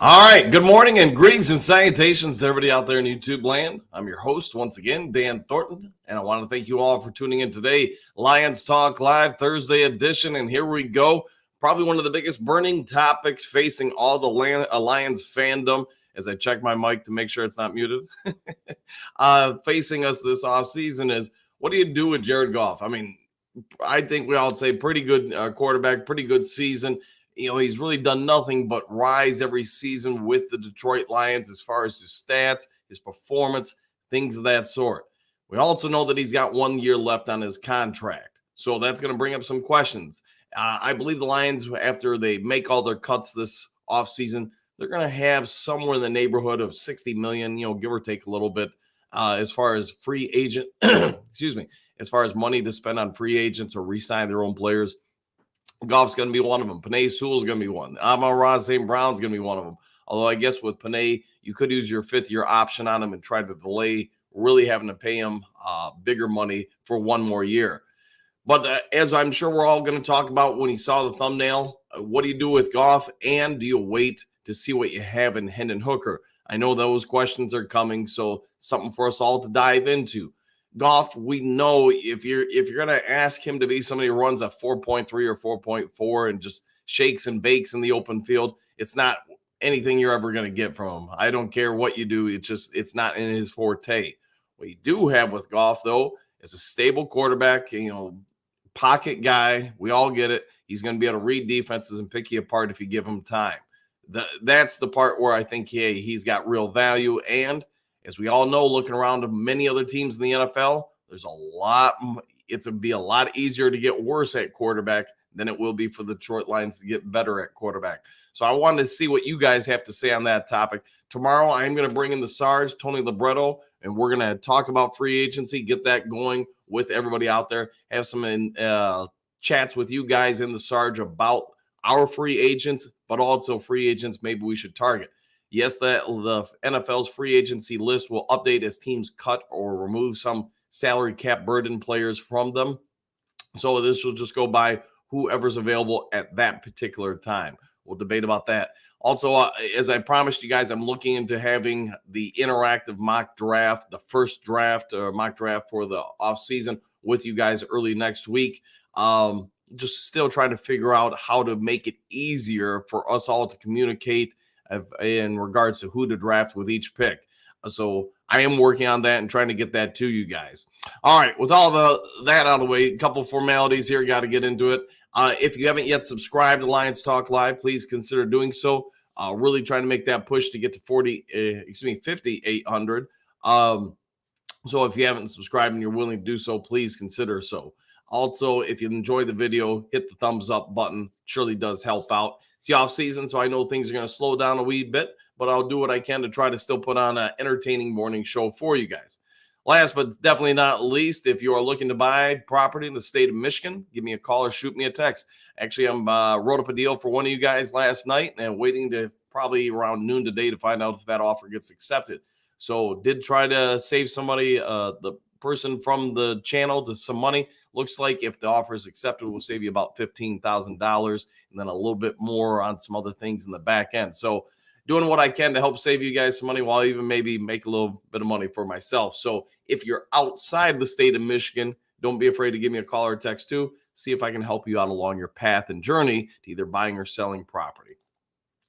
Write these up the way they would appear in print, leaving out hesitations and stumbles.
All right, good morning and greetings and salutations to everybody out there in YouTube land. I'm your host once again, Dan Thornton, and I want to thank you all for tuning in today. Lions Talk Live Thursday edition, and here we go. Probably one of the biggest burning topics facing all the Lions fandom, as I check my mic to make sure it's not muted, facing us this offseason is, what do you do with Jared Goff? I mean, I think we all say pretty good quarterback, pretty good season. You know, he's really done nothing but rise every season with the Detroit Lions as far as his stats, his performance, things of that sort. We also know that he's got 1 year left on his contract. So that's going to bring up some questions. I believe the Lions, after they make all their cuts this offseason, they're going to have somewhere in the neighborhood of 60 million, give or take a little bit, as far as free agent, excuse me, as far as money to spend on free agents or re-sign their own players. Goff's going to be one of them. Penei Sewell's going to be one. Amon-Ra St. Brown's going to be one of them. Although I guess with Penei, you could use your fifth-year option on him and try to delay really having to pay him bigger money for 1 more year. But as I'm sure we're all going to talk about when you saw the thumbnail, what do you do with Goff, and do you wait to see what you have in Hendon Hooker? I know those questions are coming, so something for us all to dive into. Goff, we know if you're going to ask him to be somebody who runs a 4.3 or 4.4 and just shakes and bakes in the open field, it's not anything you're ever going to get from him. I don't care what you do. It's not in his forte. What you do have with Goff, though, is a stable quarterback, pocket guy. We all get it. He's going to be able to read defenses and pick you apart if you give him time. That's the part where I think he's got real value. And as we all know, looking around to many other teams in the NFL, it's going to be a lot easier to get worse at quarterback than it will be for the Detroit Lions to get better at quarterback. So I wanted to see what you guys have to say on that topic. Tomorrow, I'm going to bring in the Sarge, Tony Libretto, and we're going to talk about free agency, get that going with everybody out there, have some chats with you guys in the Sarge about our free agents, but also free agents maybe we should target. Yes, the NFL's free agency list will update as teams cut or remove some salary cap burden players from them. So this will just go by whoever's available at that particular time. We'll debate about that. Also, as I promised you guys, I'm looking into having the interactive mock draft, the first draft or mock draft for the offseason with you guys early next week. Just still trying to figure out how to make it easier for us all to communicate in regards to who to draft with each pick. So I am working on that and trying to get that to you guys. All right, with all that out of the way, a couple formalities here, got to get into it. If you haven't yet subscribed to Lions Talk Live, please consider doing so. Really trying to make that push to get to 5,800. So if you haven't subscribed and you're willing to do so, please consider so. Also, if you enjoy the video, hit the thumbs up button. It surely does help out. It's the off season, so I know things are going to slow down a wee bit, but I'll do what I can to try to still put on an entertaining morning show for you guys. Last but definitely not least, if you are looking to buy property in the state of Michigan, give me a call or shoot me a text. Actually, I wrote up a deal for one of you guys last night and waiting to probably around noon today to find out if that offer gets accepted. So did try to save somebody, the person from the channel, to some money. Looks like if the offer is accepted, we'll save you about $15,000 and then a little bit more on some other things in the back end. So doing what I can to help save you guys some money while I even maybe make a little bit of money for myself. So if you're outside the state of Michigan, don't be afraid to give me a call or text too. See if I can help you out along your path and journey to either buying or selling property.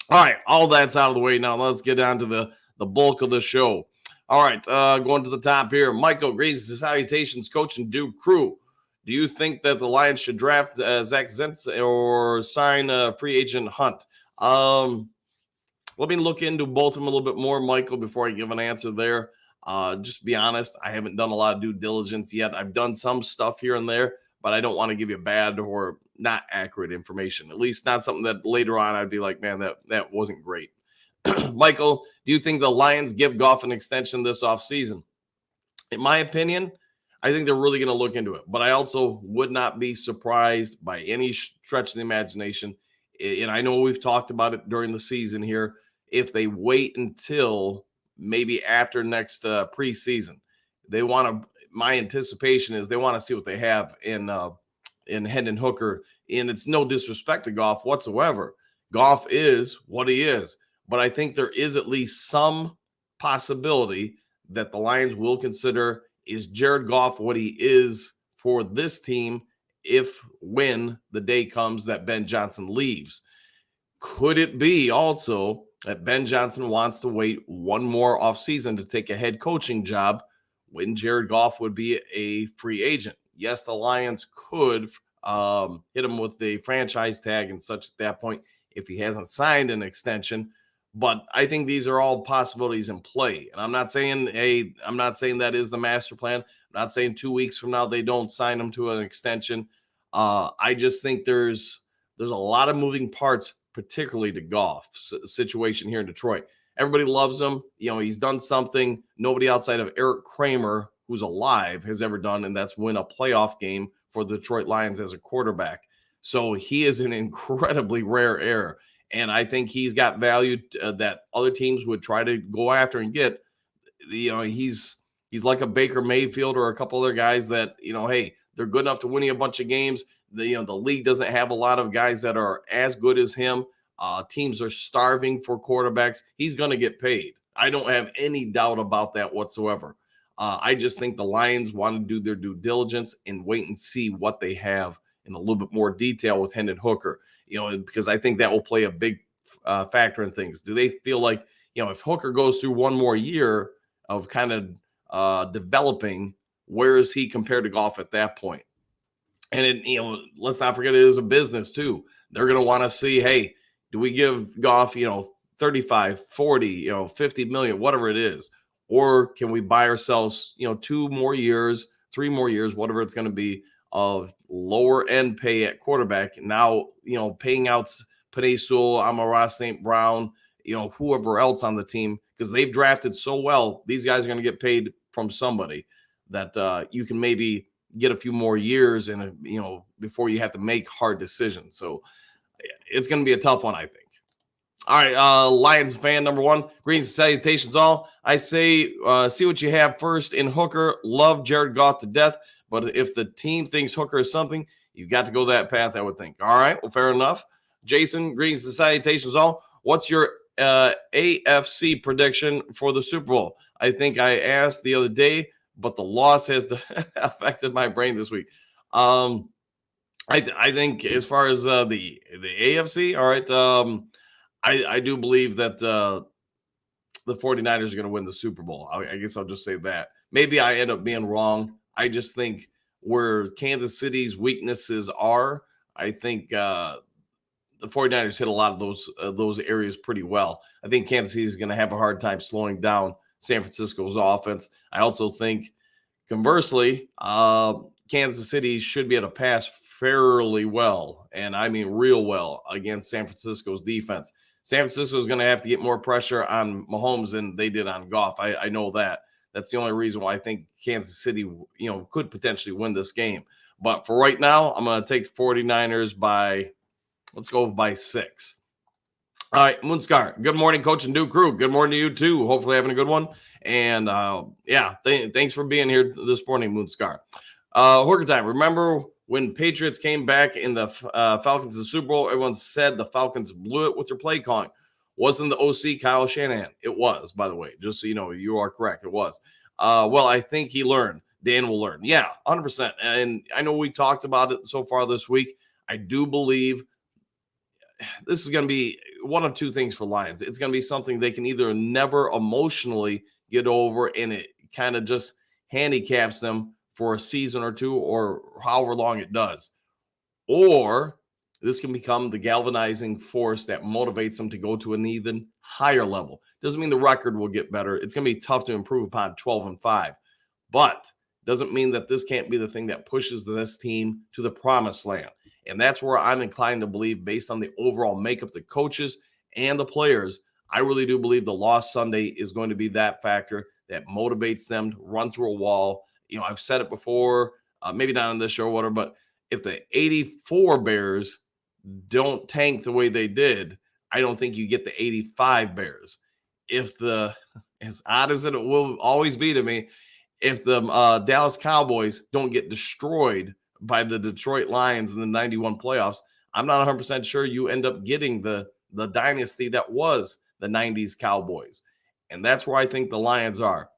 All right, all that's out of the way now. Let's get down to the bulk of the show. All right, going to the top here. Michael, greetings and salutations, Coach and Duke crew. Do you think that the Lions should draft Zach Zentz or sign free agent Hunt? Let me look into both of them a little bit more, Michael, before I give an answer there. Just to be honest, I haven't done a lot of due diligence yet. I've done some stuff here and there, but I don't want to give you bad or not accurate information, at least not something that later on I'd be like, man, that wasn't great. Michael, do you think the Lions give Goff an extension this offseason? In my opinion, I think they're really going to look into it, but I also would not be surprised by any stretch of the imagination. And I know we've talked about it during the season here. If they wait until maybe after next preseason, they want to. My anticipation is they want to see what they have in Hendon Hooker. And it's no disrespect to Goff whatsoever. Goff is what he is. but I think there is at least some possibility that the Lions will consider, is Jared Goff what he is for this team when the day comes that Ben Johnson leaves? Could it be also that Ben Johnson wants to wait one more offseason to take a head coaching job when Jared Goff would be a free agent? Yes, the Lions could hit him with the franchise tag and such at that point if he hasn't signed an extension. But I think these are all possibilities in play. And I'm not saying that is the master plan. I'm not saying 2 weeks from now they don't sign him to an extension. I just think there's a lot of moving parts, particularly to Goff's situation here in Detroit. Everybody loves him. He's done something nobody outside of Eric Kramer, who's alive, has ever done, and that's win a playoff game for the Detroit Lions as a quarterback. So he is an incredibly rare air. And I think he's got value that other teams would try to go after and get. He's like a Baker Mayfield or a couple other guys that, hey, they're good enough to win a bunch of games. The league doesn't have a lot of guys that are as good as him. Teams are starving for quarterbacks. He's going to get paid. I don't have any doubt about that whatsoever. I just think the Lions want to do their due diligence and wait and see what they have in a little bit more detail with Hendon Hooker, because I think that will play a big factor in things. Do they feel like, if Hooker goes through one more year of kind of developing, where is he compared to Goff at that point? And let's not forget, it is a business too. They're going to want to see, hey, do we give Goff, 35, 40, 50 million, whatever it is, or can we buy ourselves, 2 more years, 3 more years, whatever it's going to be, of lower end pay at quarterback. Now, paying out Penei Sewell, Amon-Ra St. Brown, whoever else on the team, because they've drafted so well. These guys are going to get paid from somebody that you can maybe get a few more years and before you have to make hard decisions. So it's going to be a tough one, I think. All right, Lions fan number 1, greetings and salutations all. I say, see what you have first in Hooker. Love Jared Goff to death, but if the team thinks Hooker is something, you've got to go that path, I would think. All right, well, fair enough. Jason, greetings and salutations all. What's your AFC prediction for the Super Bowl? I think I asked the other day, but the loss has affected my brain this week. I think as far as the AFC, all right, I do believe that the 49ers are going to win the Super Bowl. I guess I'll just say that. Maybe I end up being wrong. I just think where Kansas City's weaknesses are, I think the 49ers hit a lot of those areas pretty well. I think Kansas City is going to have a hard time slowing down San Francisco's offense. I also think, conversely, Kansas City should be able to pass fairly well, and I mean real well, against San Francisco's defense. San Francisco is going to have to get more pressure on Mahomes than they did on Goff. I know that. That's the only reason why I think Kansas City, could potentially win this game. But for right now, I'm going to take the 49ers let's go by 6. All right, Moonscar. Good morning, Coach and Duke crew. Good morning to you too. Hopefully having a good one. And thanks for being here this morning, Moonscar. Hooker time. Remember when Patriots came back in the Falcons to the Super Bowl, everyone said the Falcons blew it with their play calling. Wasn't the OC Kyle Shanahan? It was, by the way. Just so you know, you are correct. It was. Well, I think he learned. Dan will learn. Yeah, 100%. And I know we talked about it so far this week. I do believe this is going to be one of two things for Lions. It's going to be something they can either never emotionally get over, and it kind of just handicaps them for a season or two or however long it does. Or this can become the galvanizing force that motivates them to go to an even higher level. Doesn't mean the record will get better. It's going to be tough to improve upon 12-5. But doesn't mean that this can't be the thing that pushes this team to the promised land. And that's where I'm inclined to believe, based on the overall makeup, the coaches and the players. I really do believe the loss Sunday is going to be that factor that motivates them to run through a wall. I've said it before, maybe not on this show or whatever, but if the 84 Bears don't tank the way they did, I don't think you get the 85 Bears. As odd as it will always be to me, if the Dallas Cowboys don't get destroyed by the Detroit Lions in the 91 playoffs, I'm not 100% sure you end up getting the dynasty that was the 90s Cowboys. And that's where I think the Lions are.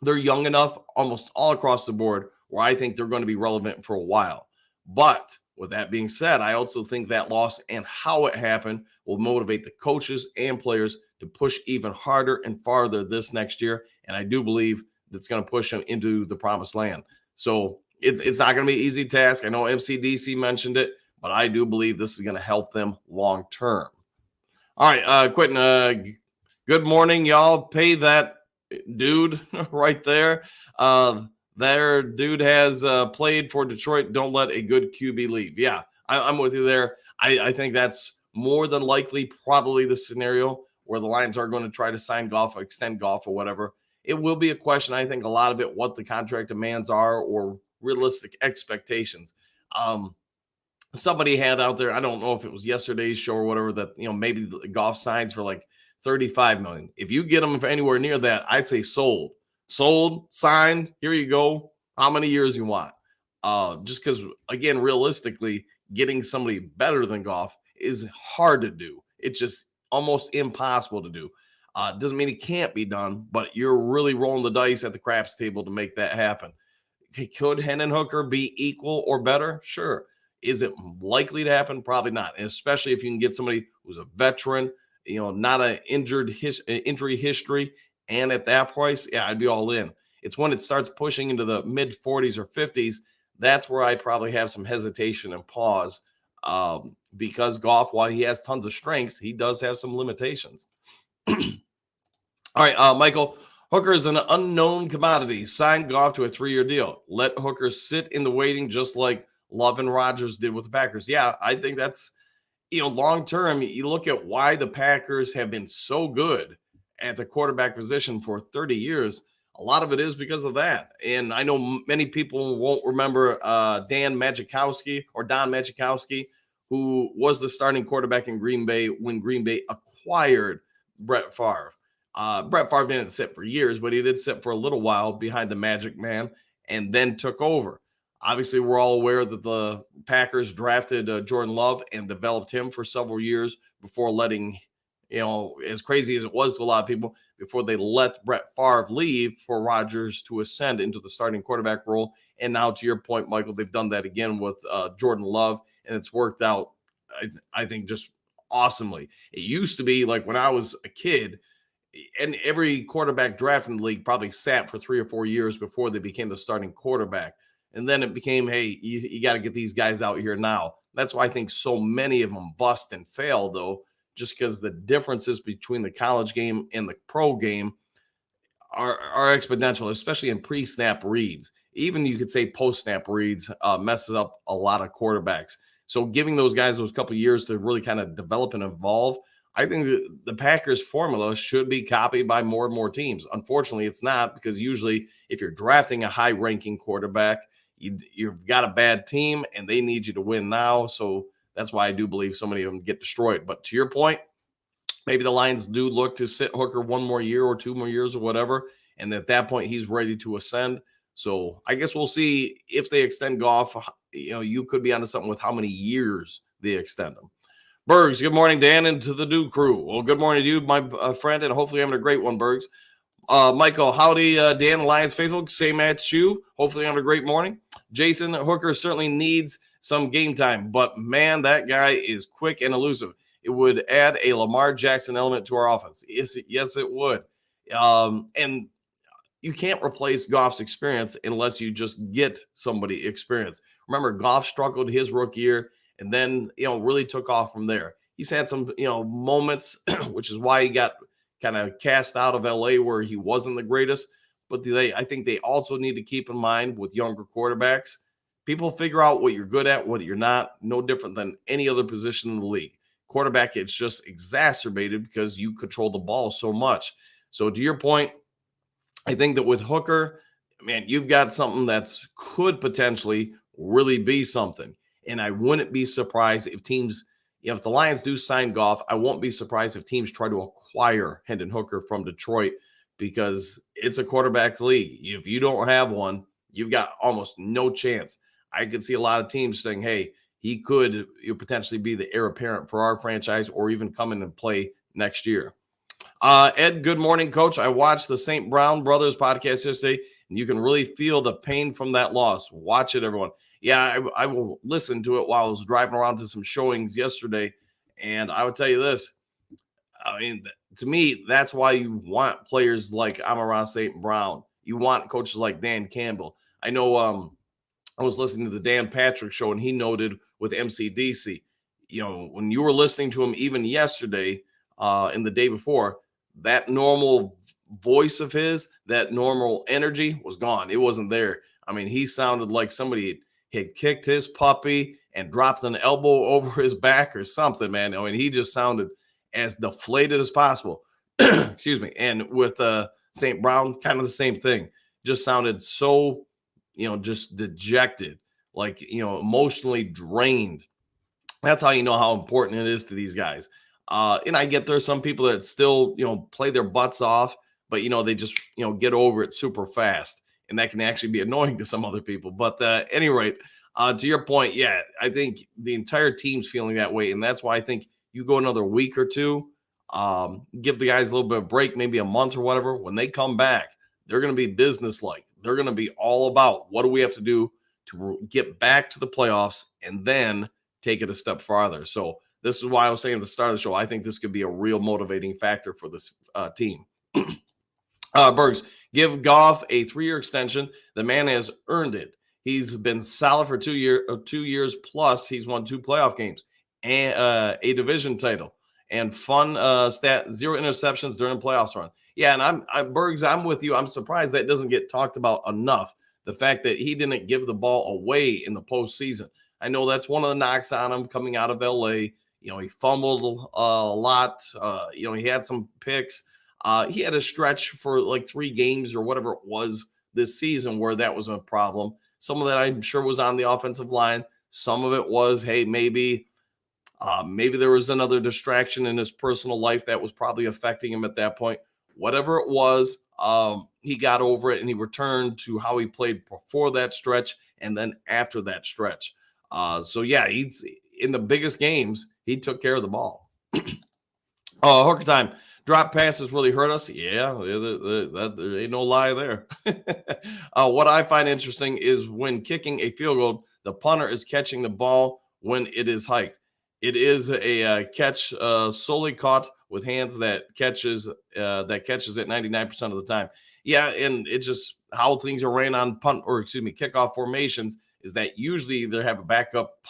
They're young enough almost all across the board where I think they're going to be relevant for a while. But with that being said, I also think that loss and how it happened will motivate the coaches and players to push even harder and farther this next year. And I do believe that's going to push them into the promised land. So it's not going to be an easy task. I know MCDC mentioned it, but I do believe this is going to help them long term. All right, Quentin, good morning, y'all. Pay that dude right there. Their dude has played for Detroit. Don't let a good QB leave. Yeah, I'm with you there. I think that's more than likely probably the scenario where the Lions are going to try to sign Goff, extend Goff, or whatever. It will be a question, I think, a lot of it, what the contract demands are or realistic expectations. Somebody had out there, I don't know if it was yesterday's show or whatever, that maybe the Goff signs for like $35 million. If you get them anywhere near that, I'd say sold, signed. Here you go. How many years you want? Just because, again, realistically, getting somebody better than Goff is hard to do. It's just almost impossible to do. Doesn't mean it can't be done, but you're really rolling the dice at the craps table to make that happen. Could Hendon Hooker be equal or better? Sure. Is it likely to happen? Probably not. And especially if you can get somebody who's a veteran, not an injury history, and at that price, yeah, I'd be all in. It's when it starts pushing into the mid 40s or 50s, that's where I probably have some hesitation and pause, because Goff, while he has tons of strengths, he does have some limitations. All right, Michael, Hooker is an unknown commodity. Sign Goff to a 3-year deal. Let Hooker sit in the waiting, just like Love and Rodgers did with the Packers. Yeah, I think that's, long term, you look at why the Packers have been so good at the quarterback position for 30 years. A lot of it is because of that. And I know many people won't remember Don Majkowski, who was the starting quarterback in Green Bay when Green Bay acquired Brett Favre. Brett Favre didn't sit for years, but he did sit for a little while behind the Magic Man and then took over. Obviously, we're all aware that the Packers drafted Jordan Love and developed him for several years before letting, as crazy as it was to a lot of people, before they let Brett Favre leave for Rodgers to ascend into the starting quarterback role. And now, to your point, Michael, they've done that again with Jordan Love, and it's worked out, I think, just awesomely. It used to be like when I was a kid, and every quarterback draft in the league probably sat for 3 or 4 years before they became the starting quarterback. And then it became, hey, you got to get these guys out here now. That's why I think so many of them bust and fail, though, just because the differences between the college game and the pro game are exponential, especially in pre-snap reads. Even you could say post-snap reads messes up a lot of quarterbacks. So giving those guys those couple of years to really kind of develop and evolve, I think the Packers formula should be copied by more and more teams. Unfortunately, it's not, because usually if you're drafting a high-ranking quarterback, you've got a bad team and they need you to win now. So that's why I do believe so many of them get destroyed. But to your point, maybe the Lions do look to sit Hooker 1 more year or 2 more years or whatever. And at that point, he's ready to ascend. So I guess we'll see if they extend Goff. You could be onto something with how many years they extend them. Bergs, good morning, Dan, and to the Dew crew. Well, good morning to you, my friend, and hopefully having a great one, Bergs. Michael, howdy, Dan, Lions faithful. Same at you. Hopefully having a great morning. Jason, Hooker certainly needs some game time, but man, that guy is quick and elusive. It would add a Lamar Jackson element to our offense. Yes, it would. And you can't replace Goff's experience unless you just get somebody experience. Remember, Goff struggled his rookie year and then, really took off from there. He's had some, moments, which is why he got kind of cast out of LA where he wasn't the greatest. But I think they also need to keep in mind with younger quarterbacks, people figure out what you're good at, what you're not, no different than any other position in the league. Quarterback, it's just exacerbated because you control the ball so much. So to your point, I think that with Hooker, man, you've got something that's could potentially really be something. And I wouldn't be surprised if teams, if the Lions do sign Goff, I won't be surprised if teams try to acquire Hendon Hooker from Detroit, because it's a quarterback league. If you don't have one, you've got almost no chance. I could see a lot of teams saying, hey, he could potentially be the heir apparent for our franchise or even come in and play next year. Ed, good morning, Coach. I watched the St. Brown Brothers podcast yesterday, and you can really feel the pain from that loss. Watch it, everyone. Yeah, I will listen to it while I was driving around to some showings yesterday, and I would tell you this. I mean, to me, that's why you want players like Amon-Ra St. Brown. You want coaches like Dan Campbell. I know I was listening to the Dan Patrick show, and he noted with MCDC, when you were listening to him even yesterday and the day before, that normal voice of his, that normal energy was gone. It wasn't there. I mean, he sounded like somebody had kicked his puppy and dropped an elbow over his back or something, man. I mean, he just sounded as deflated as possible. Excuse me. And with St. Brown, kind of the same thing. Just sounded so, just dejected, like, emotionally drained. That's how you know how important it is to these guys. And I get there's some people that still, play their butts off, but, they just, get over it super fast. And that can actually be annoying to some other people. But at any rate, to your point, yeah, I think the entire team's feeling that way. And that's why I think you go another week or two, give the guys a little bit of break, maybe a month or whatever. When they come back, they're going to be businesslike. They're going to be all about what do we have to do to get back to the playoffs and then take it a step farther. So this is why I was saying at the start of the show, I think this could be a real motivating factor for this team. Bergs, give Goff a 3-year extension. The man has earned it. He's been solid for 2 years plus. He's won 2 playoff games and a division title and fun stat, 0 interceptions during playoffs run. Yeah, and Bergs, I'm with you. I'm surprised that doesn't get talked about enough. The fact that he didn't give the ball away in the postseason. I know that's one of the knocks on him coming out of LA. He fumbled a lot. He had some picks. He had a stretch for like 3 games or whatever it was this season where that was a problem. Some of that I'm sure was on the offensive line. Some of it was, hey, maybe there was another distraction in his personal life that was probably affecting him at that point. Whatever it was, he got over it and he returned to how he played before that stretch and then after that stretch. So yeah, he's in the biggest games, he took care of the ball. Hooker time. Drop passes really hurt us. Yeah, there ain't no lie there. What I find interesting is when kicking a field goal, the punter is catching the ball when it is hiked. It is a catch solely caught with hands that catches it 99% of the time. Yeah, and it's just how things are ran on kickoff formations is that usually either have a backup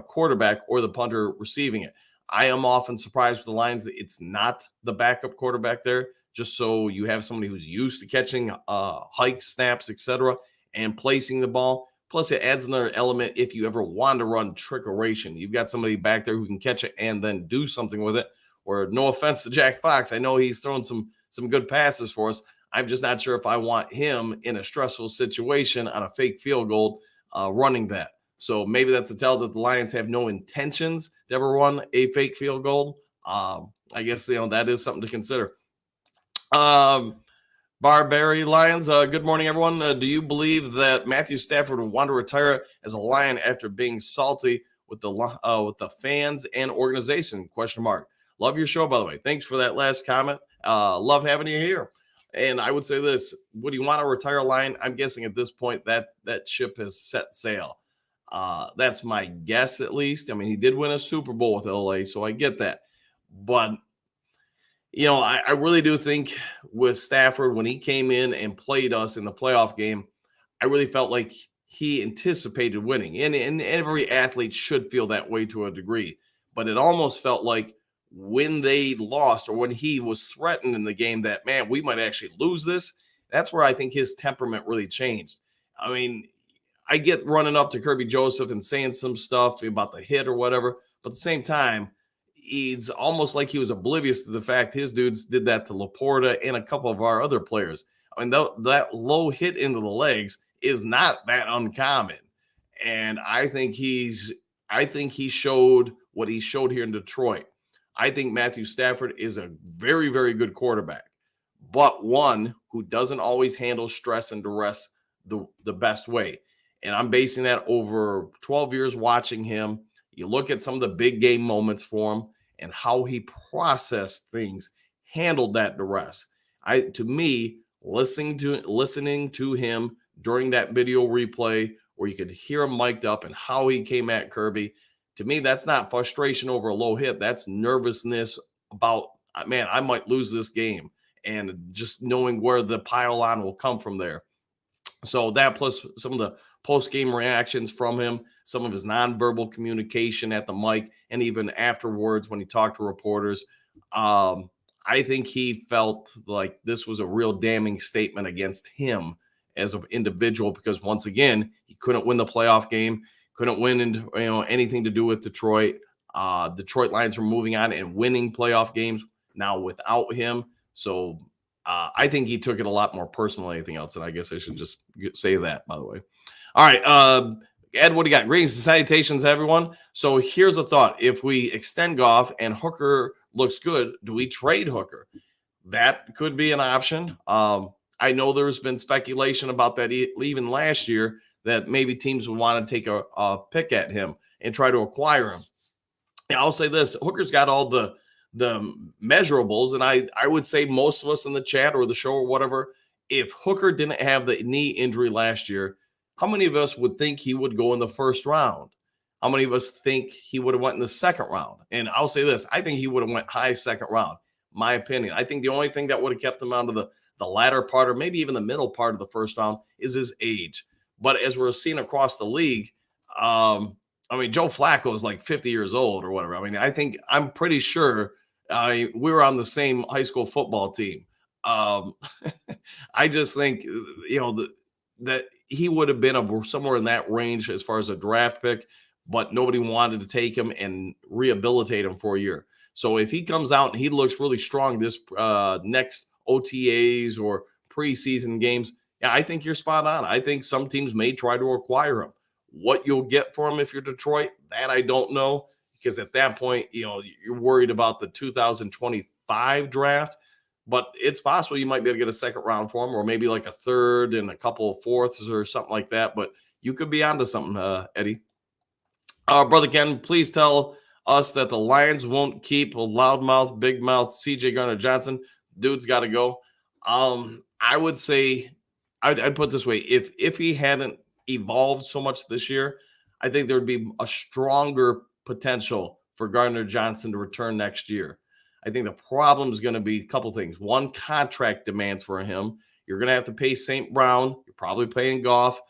quarterback or the punter receiving it. I am often surprised with the Lions that it's not the backup quarterback there, just so you have somebody who's used to catching hikes, snaps, etc., and placing the ball. Plus, it adds another element if you ever want to run trickeration. You've got somebody back there who can catch it and then do something with it. Or no offense to Jack Fox, I know he's thrown some good passes for us. I'm just not sure if I want him in a stressful situation on a fake field goal running that. So maybe that's a tell that the Lions have no intentions to ever run a fake field goal. I guess, that is something to consider. Barberry Lions, good morning, everyone. Do you believe that Matthew Stafford would want to retire as a Lion after being salty with the fans and organization? ? Love your show, by the way. Thanks for that last comment. Love having you here. And I would say this, would he want to retire Lion? I'm guessing at this point that ship has set sail. That's my guess, at least. I mean, he did win a Super Bowl with LA, so I get that. But, I really do think with Stafford, when he came in and played us in the playoff game, I really felt like he anticipated winning. And every athlete should feel that way to a degree. But it almost felt like when they lost or when he was threatened in the game that, man, we might actually lose this, that's where I think his temperament really changed. I mean, I get running up to Kirby Joseph and saying some stuff about the hit or whatever, but at the same time, he's almost like he was oblivious to the fact his dudes did that to Laporta and a couple of our other players. I mean, that low hit into the legs is not that uncommon. And I think he showed what he showed here in Detroit. I think Matthew Stafford is a very, very good quarterback, but one who doesn't always handle stress and duress the best way. And I'm basing that over 12 years watching him. You look at some of the big game moments for him, and how he processed things, handled that duress. To me, listening to him during that video replay where you could hear him mic'd up and how he came at Kirby, to me, that's not frustration over a low hit. That's nervousness about, man, I might lose this game, and just knowing where the pile on will come from there. So that, plus some of the post-game reactions from him, some of his nonverbal communication at the mic, and even afterwards when he talked to reporters, I think he felt like this was a real damning statement against him as an individual, because once again, he couldn't win the playoff game, couldn't win into anything to do with Detroit. Detroit Lions were moving on and winning playoff games now without him. So I think he took it a lot more personal than anything else. And I guess I should just say that, by the way. All right, Ed, what do you got? Greetings and salutations, everyone. So here's a thought. If we extend Goff and Hooker looks good, do we trade Hooker? That could be an option. I know there's been speculation about that even last year, that maybe teams would want to take a pick at him and try to acquire him. And I'll say this, Hooker's got all the measurables, and I would say most of us in the chat or the show or whatever, if Hooker didn't have the knee injury last year, how many of us would think he would go in the first round? How many of us think he would have went in the second round? And I'll say this, I think he would have went high second round, my opinion. I think the only thing that would have kept him out of the latter part, or maybe even the middle part of the first round, is his age. But as we're seeing across the league, Joe Flacco is like 50 years old or whatever. I'm pretty sure we were on the same high school football team. I just think, that he would have been somewhere in that range as far as a draft pick, but nobody wanted to take him and rehabilitate him for a year. So if he comes out and he looks really strong this next OTAs or preseason games, yeah, I think you're spot on. I think some teams may try to acquire him. What you'll get for him if you're Detroit, that I don't know, because at that point, you're worried about the 2025 draft. But it's possible you might be able to get a second round for him, or maybe like a third and a couple of fourths or something like that. But you could be onto something, Eddie. Brother Ken, please tell us that the Lions won't keep a loudmouth, big mouth CJ Gardner-Johnson. Dude's got to go. I would say, I'd put it this way: if he hadn't evolved so much this year, I think there would be a stronger potential for Gardner-Johnson to return next year. I think the problem is going to be a couple things. One, contract demands for him. You're going to have to pay St. Brown. You're probably paying Goff.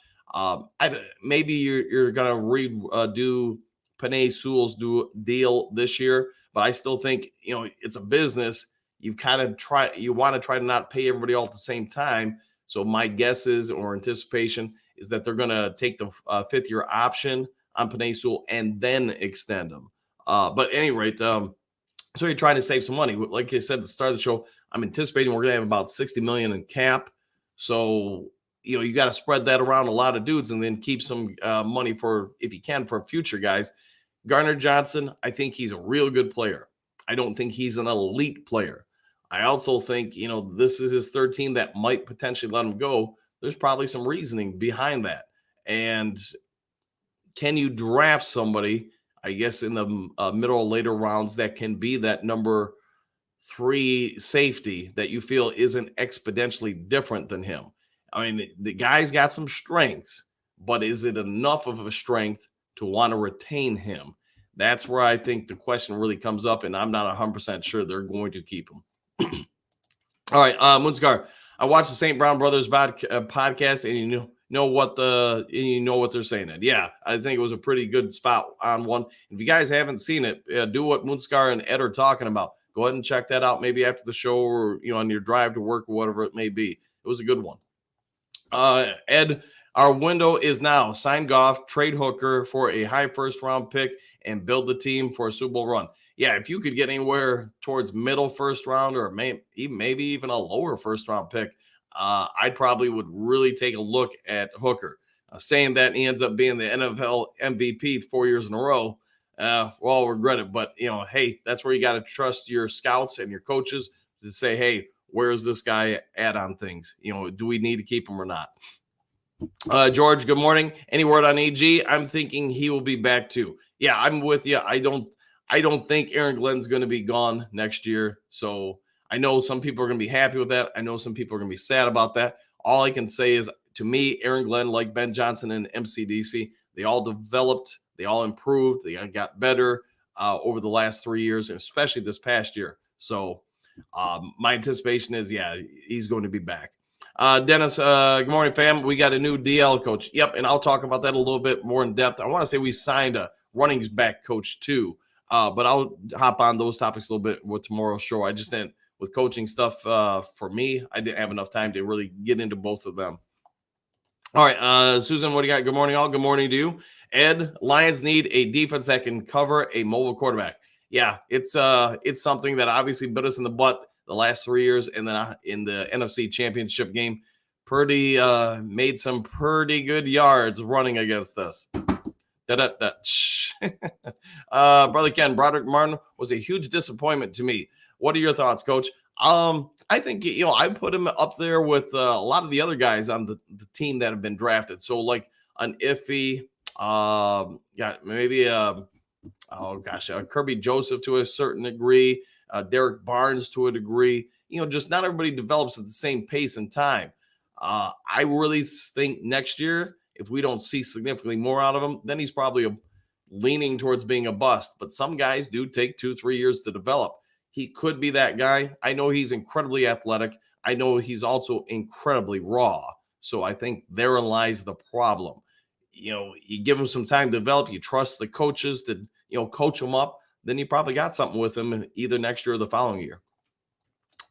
Maybe you're going to redo Penei Sewell's deal this year, but I still think, it's a business. You want to try to not pay everybody all at the same time. So my guess is, or anticipation, is that they're going to take the fifth-year option on Penei Sewell and then extend them. But at any rate, so you're trying to save some money. Like I said at the start of the show, I'm anticipating we're going to have about $60 million in cap. So, you got to spread that around a lot of dudes and then keep some money for, if you can, for future guys. Gardner-Johnson, I think he's a real good player. I don't think he's an elite player. I also think, this is his third team that might potentially let him go. There's probably some reasoning behind that. And can you draft somebody, I guess, in the middle or later rounds that can be that number 3 safety that you feel isn't exponentially different than him? The guy's got some strengths, but is it enough of a strength to want to retain him? That's where I think the question really comes up, and I'm not 100% sure they're going to keep him. All right, Moonscar, I watched the St. Brown Brothers podcast, and you know what they're saying. And yeah, I think it was a pretty good spot on one. If you guys haven't seen it, do what Moonscar and Ed are talking about. Go ahead and check that out, maybe after the show, or on your drive to work or whatever it may be. It was a good one. Ed, our window is now. Sign Goff, trade Hooker for a high first-round pick, and build the team for a Super Bowl run. Yeah, if you could get anywhere towards middle first round, or maybe even a lower first-round pick, I probably would really take a look at Hooker. Saying that he ends up being the NFL MVP 4 years in a row, we'll all regret it. But, hey, that's where you got to trust your scouts and your coaches to say, hey, where's this guy at on things? Do we need to keep him or not? George, good morning. Any word on AG? I'm thinking he will be back too. Yeah, I'm with you. I don't think Aaron Glenn's going to be gone next year. So I know some people are going to be happy with that. I know some people are going to be sad about that. All I can say is, to me, Aaron Glenn, like Ben Johnson and MCDC, they all developed, they all improved, they got better over the last 3 years, and especially this past year. So my anticipation is, yeah, he's going to be back. Dennis, good morning, fam. We got a new DL coach. Yep, and I'll talk about that a little bit more in depth. I want to say we signed a running back coach too, but I'll hop on those topics a little bit with tomorrow's show. I just didn't, with coaching stuff for me, I didn't have enough time to really get into both of them. All right, Susan, what do you got? Good morning, all. Good morning to you. Ed, Lions need a defense that can cover a mobile quarterback. Yeah, it's something that obviously bit us in the butt the last 3 years, and then in the NFC Championship game, Purdy made some pretty good yards running against us. Brother Ken, Broderick Martin was a huge disappointment to me. What are your thoughts, Coach? I think, I put him up there with a lot of the other guys on the team that have been drafted. So like an iffy, maybe Kirby Joseph to a certain degree, Derek Barnes to a degree. Just not everybody develops at the same pace and time. I really think next year, if we don't see significantly more out of him, then he's probably leaning towards being a bust. But some guys do take 2-3 years to develop. He could be that guy. I know he's incredibly athletic. I know he's also incredibly raw. So I think therein lies the problem. You give him some time to develop. You trust the coaches to, coach him up. Then you probably got something with him either next year or the following year.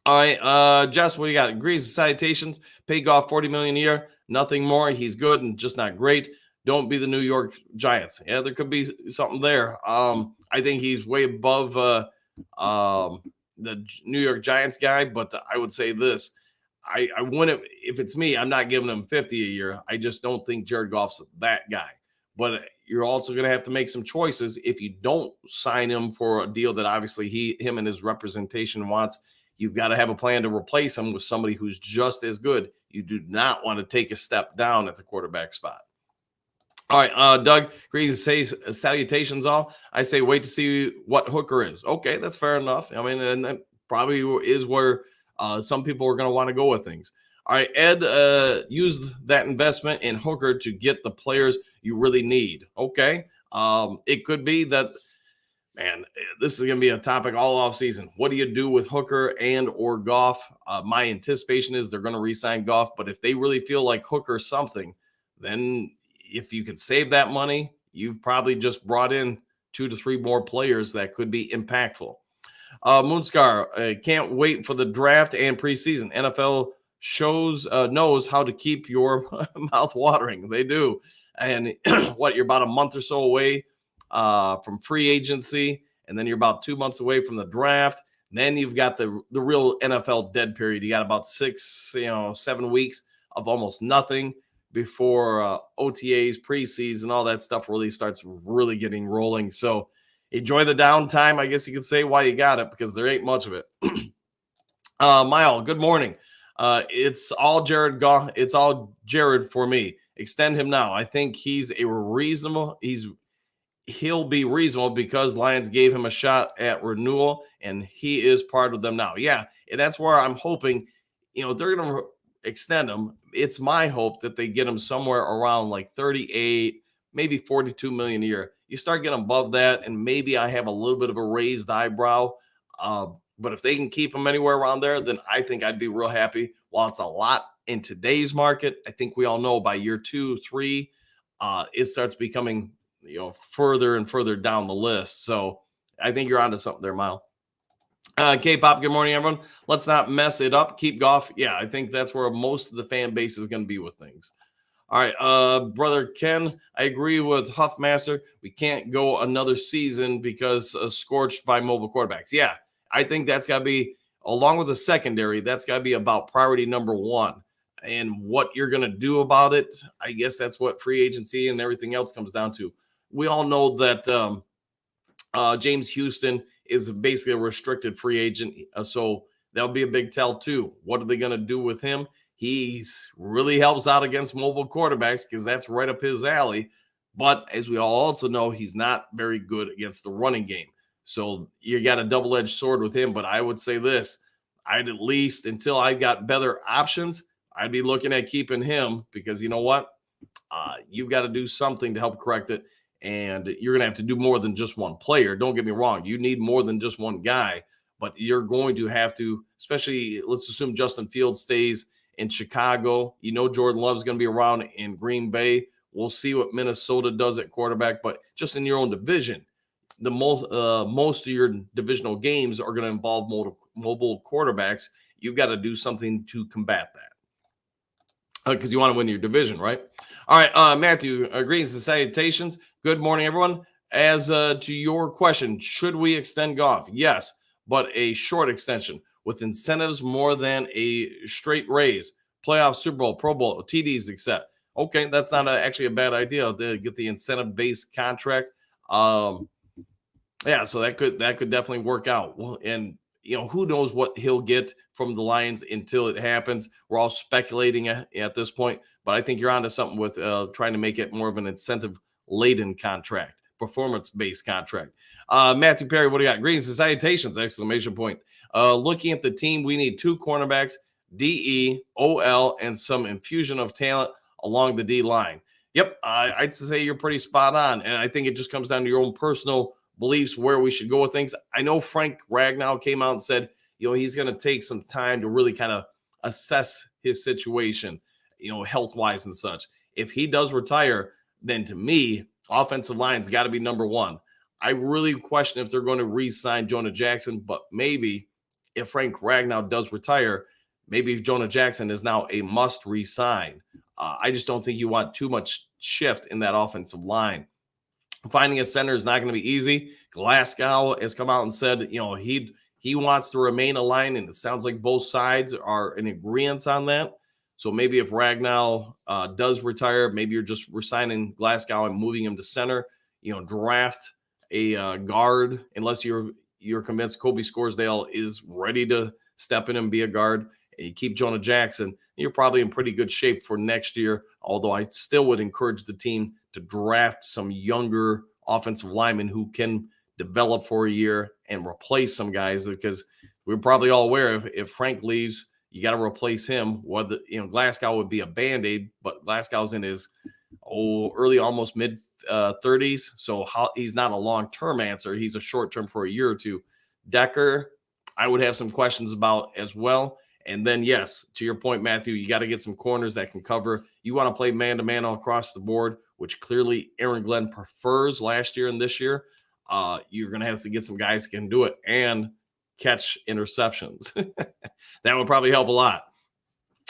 All right, Jess, what do you got? Agrees and citations. Pay Goff $40 million a year. Nothing more. He's good and just not great. Don't be the New York Giants. Yeah, there could be something there. I think he's way above the New York Giants guy, but I would say this. I wouldn't, if it's me, I'm not giving him 50 a year. I just don't think Jared Goff's that guy. But you're also going to have to make some choices if you don't sign him for a deal that obviously him and his representation wants. You've got to have a plan to replace him with somebody who's just as good. You do not want to take a step down at the quarterback spot. All right, Doug, greetings, salutations all. I say wait to see what Hooker is. Okay, that's fair enough. I mean, and that probably is where some people are going to want to go with things. All right, Ed, use that investment in Hooker to get the players you really need. Okay, it could be that, man, this is going to be a topic all offseason. What do you do with Hooker and or Goff? My anticipation is they're going to re-sign Goff, but if they really feel like Hooker's something, then if you can save that money, you've probably just brought in 2 to 3 more players that could be impactful. Moonscar, can't wait for the draft and preseason. NFL knows how to keep your mouth watering. They do. And you're about a month or so away from free agency, and then you're about 2 months away from the draft. And then you've got the real NFL dead period. You got about 7 weeks of almost nothing before OTAs, preseason, all that stuff really starts really getting rolling. So enjoy the downtime, I guess you could say, while you got it, because there ain't much of it. Mile, good morning. It's all Jared Goff. It's all Jared for me. Extend him now. I think he'll be reasonable because Lions gave him a shot at renewal, and he is part of them now. Yeah, and that's where I'm hoping, they're going to extend him. It's my hope that they get him somewhere around like 38, maybe 42 million a year. You start getting above that, and maybe I have a little bit of a raised eyebrow. But if they can keep him anywhere around there, then I think I'd be real happy. While it's a lot in today's market, I think we all know by year 2, 3, it starts becoming, further and further down the list. So I think you're onto something there, Mile. K-Pop, good morning, everyone. Let's not mess it up. Keep Goff. Yeah, I think that's where most of the fan base is going to be with things. All right, brother Ken, I agree with Huffmaster. We can't go another season because scorched by mobile quarterbacks. Yeah, I think that's got to be, along with the secondary, that's got to be about priority number 1. And what you're going to do about it, I guess that's what free agency and everything else comes down to. We all know that James Houston is basically a restricted free agent. So that'll be a big tell too. What are they going to do with him? He really helps out against mobile quarterbacks because that's right up his alley. But as we all also know, he's not very good against the running game. So you got a double-edged sword with him. But I would say this, I'd at least, until I got better options, I'd be looking at keeping him, because you know what? You've got to do something to help correct it. And you're going to have to do more than just one player. Don't get me wrong. You need more than just one guy, but you're going to have to, especially let's assume Justin Fields stays in Chicago. You know, Jordan Love's going to be around in Green Bay. We'll see what Minnesota does at quarterback, but just in your own division, the most of your divisional games are going to involve mobile quarterbacks. You've got to do something to combat that, because you want to win your division, right? All right, Matthew, greetings and salutations. Good morning, everyone. As to your question, should we extend Goff? Yes, but a short extension with incentives more than a straight raise. Playoff, Super Bowl, Pro Bowl, TDs, etc. Okay, that's not actually a bad idea to get the incentive-based contract. Yeah, so that could definitely work out. Well, and who knows what he'll get from the Lions until it happens. We're all speculating at this point, but I think you're onto something with trying to make it more of an incentive-laden contract, performance-based contract. Matthew Perry, what do you got? Greetings and salutations! Exclamation point. Looking at the team, we need 2 cornerbacks, DE, OL, and some infusion of talent along the D line. Yep, I'd say you're pretty spot on, and I think it just comes down to your own personal beliefs where we should go with things. I know Frank Ragnow came out and said, he's going to take some time to really kind of assess his situation, health-wise and such. If he does retire, then to me, offensive line's got to be number one. I really question if they're going to re-sign Jonah Jackson, but maybe if Frank Ragnow does retire, maybe Jonah Jackson is now a must re-sign. I just don't think you want too much shift in that offensive line. Finding a center is not going to be easy. Glasgow has come out and said, he wants to remain aligned, and it sounds like both sides are in agreement on that. So maybe if Ragnow does retire, maybe you're just resigning Glasgow and moving him to center. Draft a guard, unless you're convinced Kobe Scoresdale is ready to step in and be a guard. And you keep Jonah Jackson, you're probably in pretty good shape for next year. Although I still would encourage the team to draft some younger offensive linemen who can develop for a year and replace some guys, because we're probably all aware if Frank leaves, you got to replace him. Whether Glasgow would be a band-aid, but Glasgow's in his early, almost mid 30s, so he's not a long-term answer. He's a short-term for a year or two. Decker, I would have some questions about as well. And then, yes, to your point, Matthew, you got to get some corners that can cover. You want to play man-to-man all across the board, which clearly Aaron Glenn prefers last year and this year. You're going to have to get some guys who can do it and catch interceptions. That would probably help a lot.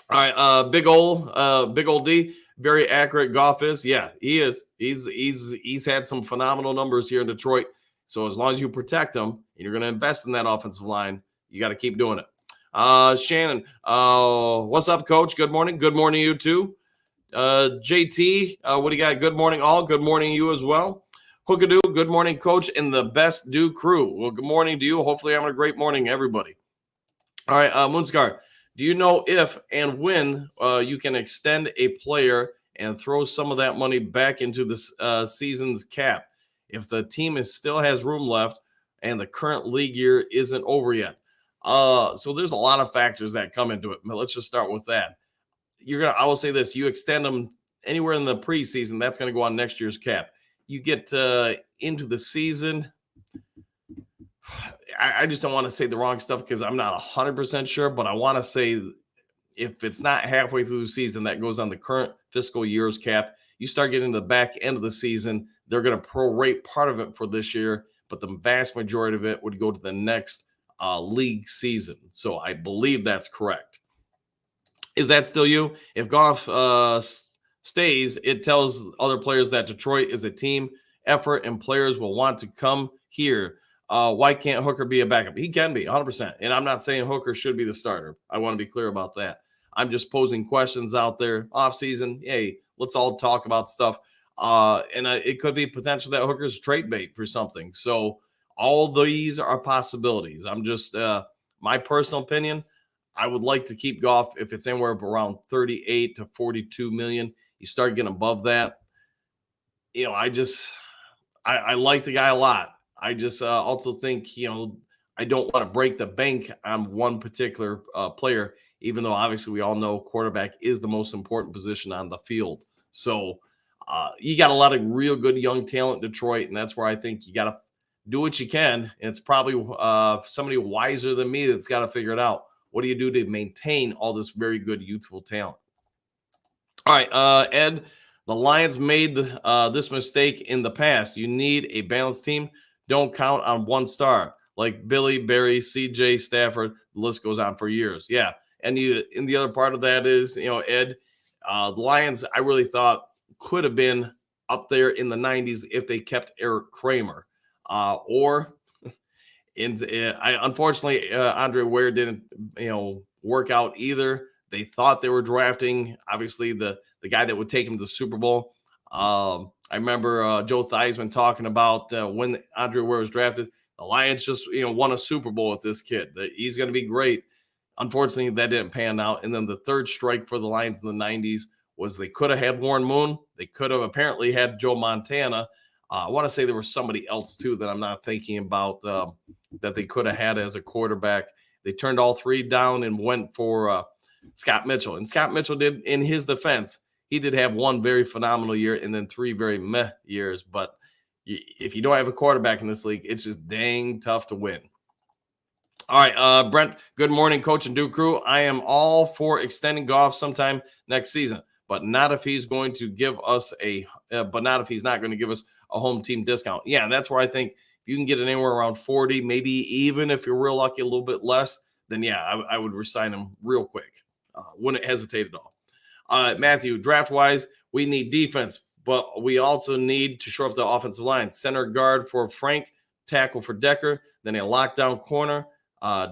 All right, big old D, very accurate. Goff is, yeah, he is. He's had some phenomenal numbers here in Detroit. So as long as you protect him and you're going to invest in that offensive line, you got to keep doing it. Shannon, what's up, Coach? Good morning. Good morning, you too. JT, what do you got? Good morning, all. Good morning, you as well. Hookadoo, good morning, Coach, and the best do crew. Well, good morning to you. Hopefully, having a great morning, everybody. All right, Moonscar, do you know if and when you can extend a player and throw some of that money back into the season's cap if the team still has room left and the current league year isn't over yet? So there's a lot of factors that come into it. But let's just start with that. I will say this: you extend them anywhere in the preseason, that's going to go on next year's cap. You get into the season, I just don't want to say the wrong stuff because I'm not 100% sure, but I want to say if it's not halfway through the season, that goes on the current fiscal year's cap. You start getting to the back end of the season, they're going to prorate part of it for this year, but the vast majority of it would go to the next league season. So I believe that's correct. Is that still you? If Goff stays, it tells other players that Detroit is a team effort and players will want to come here. Why can't Hooker be a backup? He can be 100%. And I'm not saying Hooker should be the starter. I want to be clear about that. I'm just posing questions out there. Offseason, hey, let's all talk about stuff. And it could be potential that Hooker's trade bait for something. So all these are possibilities. I'm just, my personal opinion, I would like to keep Goff if it's anywhere around 38 to 42 million. You start getting above that. I like the guy a lot. I just also think, I don't want to break the bank on one particular player, even though obviously we all know quarterback is the most important position on the field. So you got a lot of real good young talent in Detroit, and that's where I think you got to do what you can. And it's probably somebody wiser than me that's got to figure it out. What do you do to maintain all this very good youthful talent? All right, Ed, the Lions made this mistake in the past. You need a balanced team. Don't count on one star like Billy, Barry, CJ, Stafford. The list goes on for years. Yeah, and the other part of that is, Ed, the Lions, I really thought could have been up there in the 90s if they kept Eric Kramer. Or unfortunately, Andre Ware didn't, work out either. They thought they were drafting, obviously, the guy that would take him to the Super Bowl. I remember Joe Theismann talking about when Andre Ware was drafted, the Lions just, won a Super Bowl with this kid. He's going to be great. Unfortunately, that didn't pan out. And then the third strike for the Lions in the 90s was they could have had Warren Moon. They could have apparently had Joe Montana. I want to say there was somebody else, too, that I'm not thinking about that they could have had as a quarterback. They turned all three down and went for Scott Mitchell. And Scott Mitchell did, in his defense, he did have one very phenomenal year and then three very meh years. But if you don't have a quarterback in this league, it's just dang tough to win. All right, Brent, good morning, Coach and Duke Crew. I am all for extending Goff sometime next season, but not if he's going to give us not if he's not going to give us a home team discount. Yeah, and that's where I think if you can get it anywhere around 40, maybe even if you're real lucky, a little bit less, then yeah, I would resign him real quick. Wouldn't hesitate at all. Matthew, draft-wise, we need defense, but we also need to shore up the offensive line. Center guard for Frank, tackle for Decker, then a lockdown corner,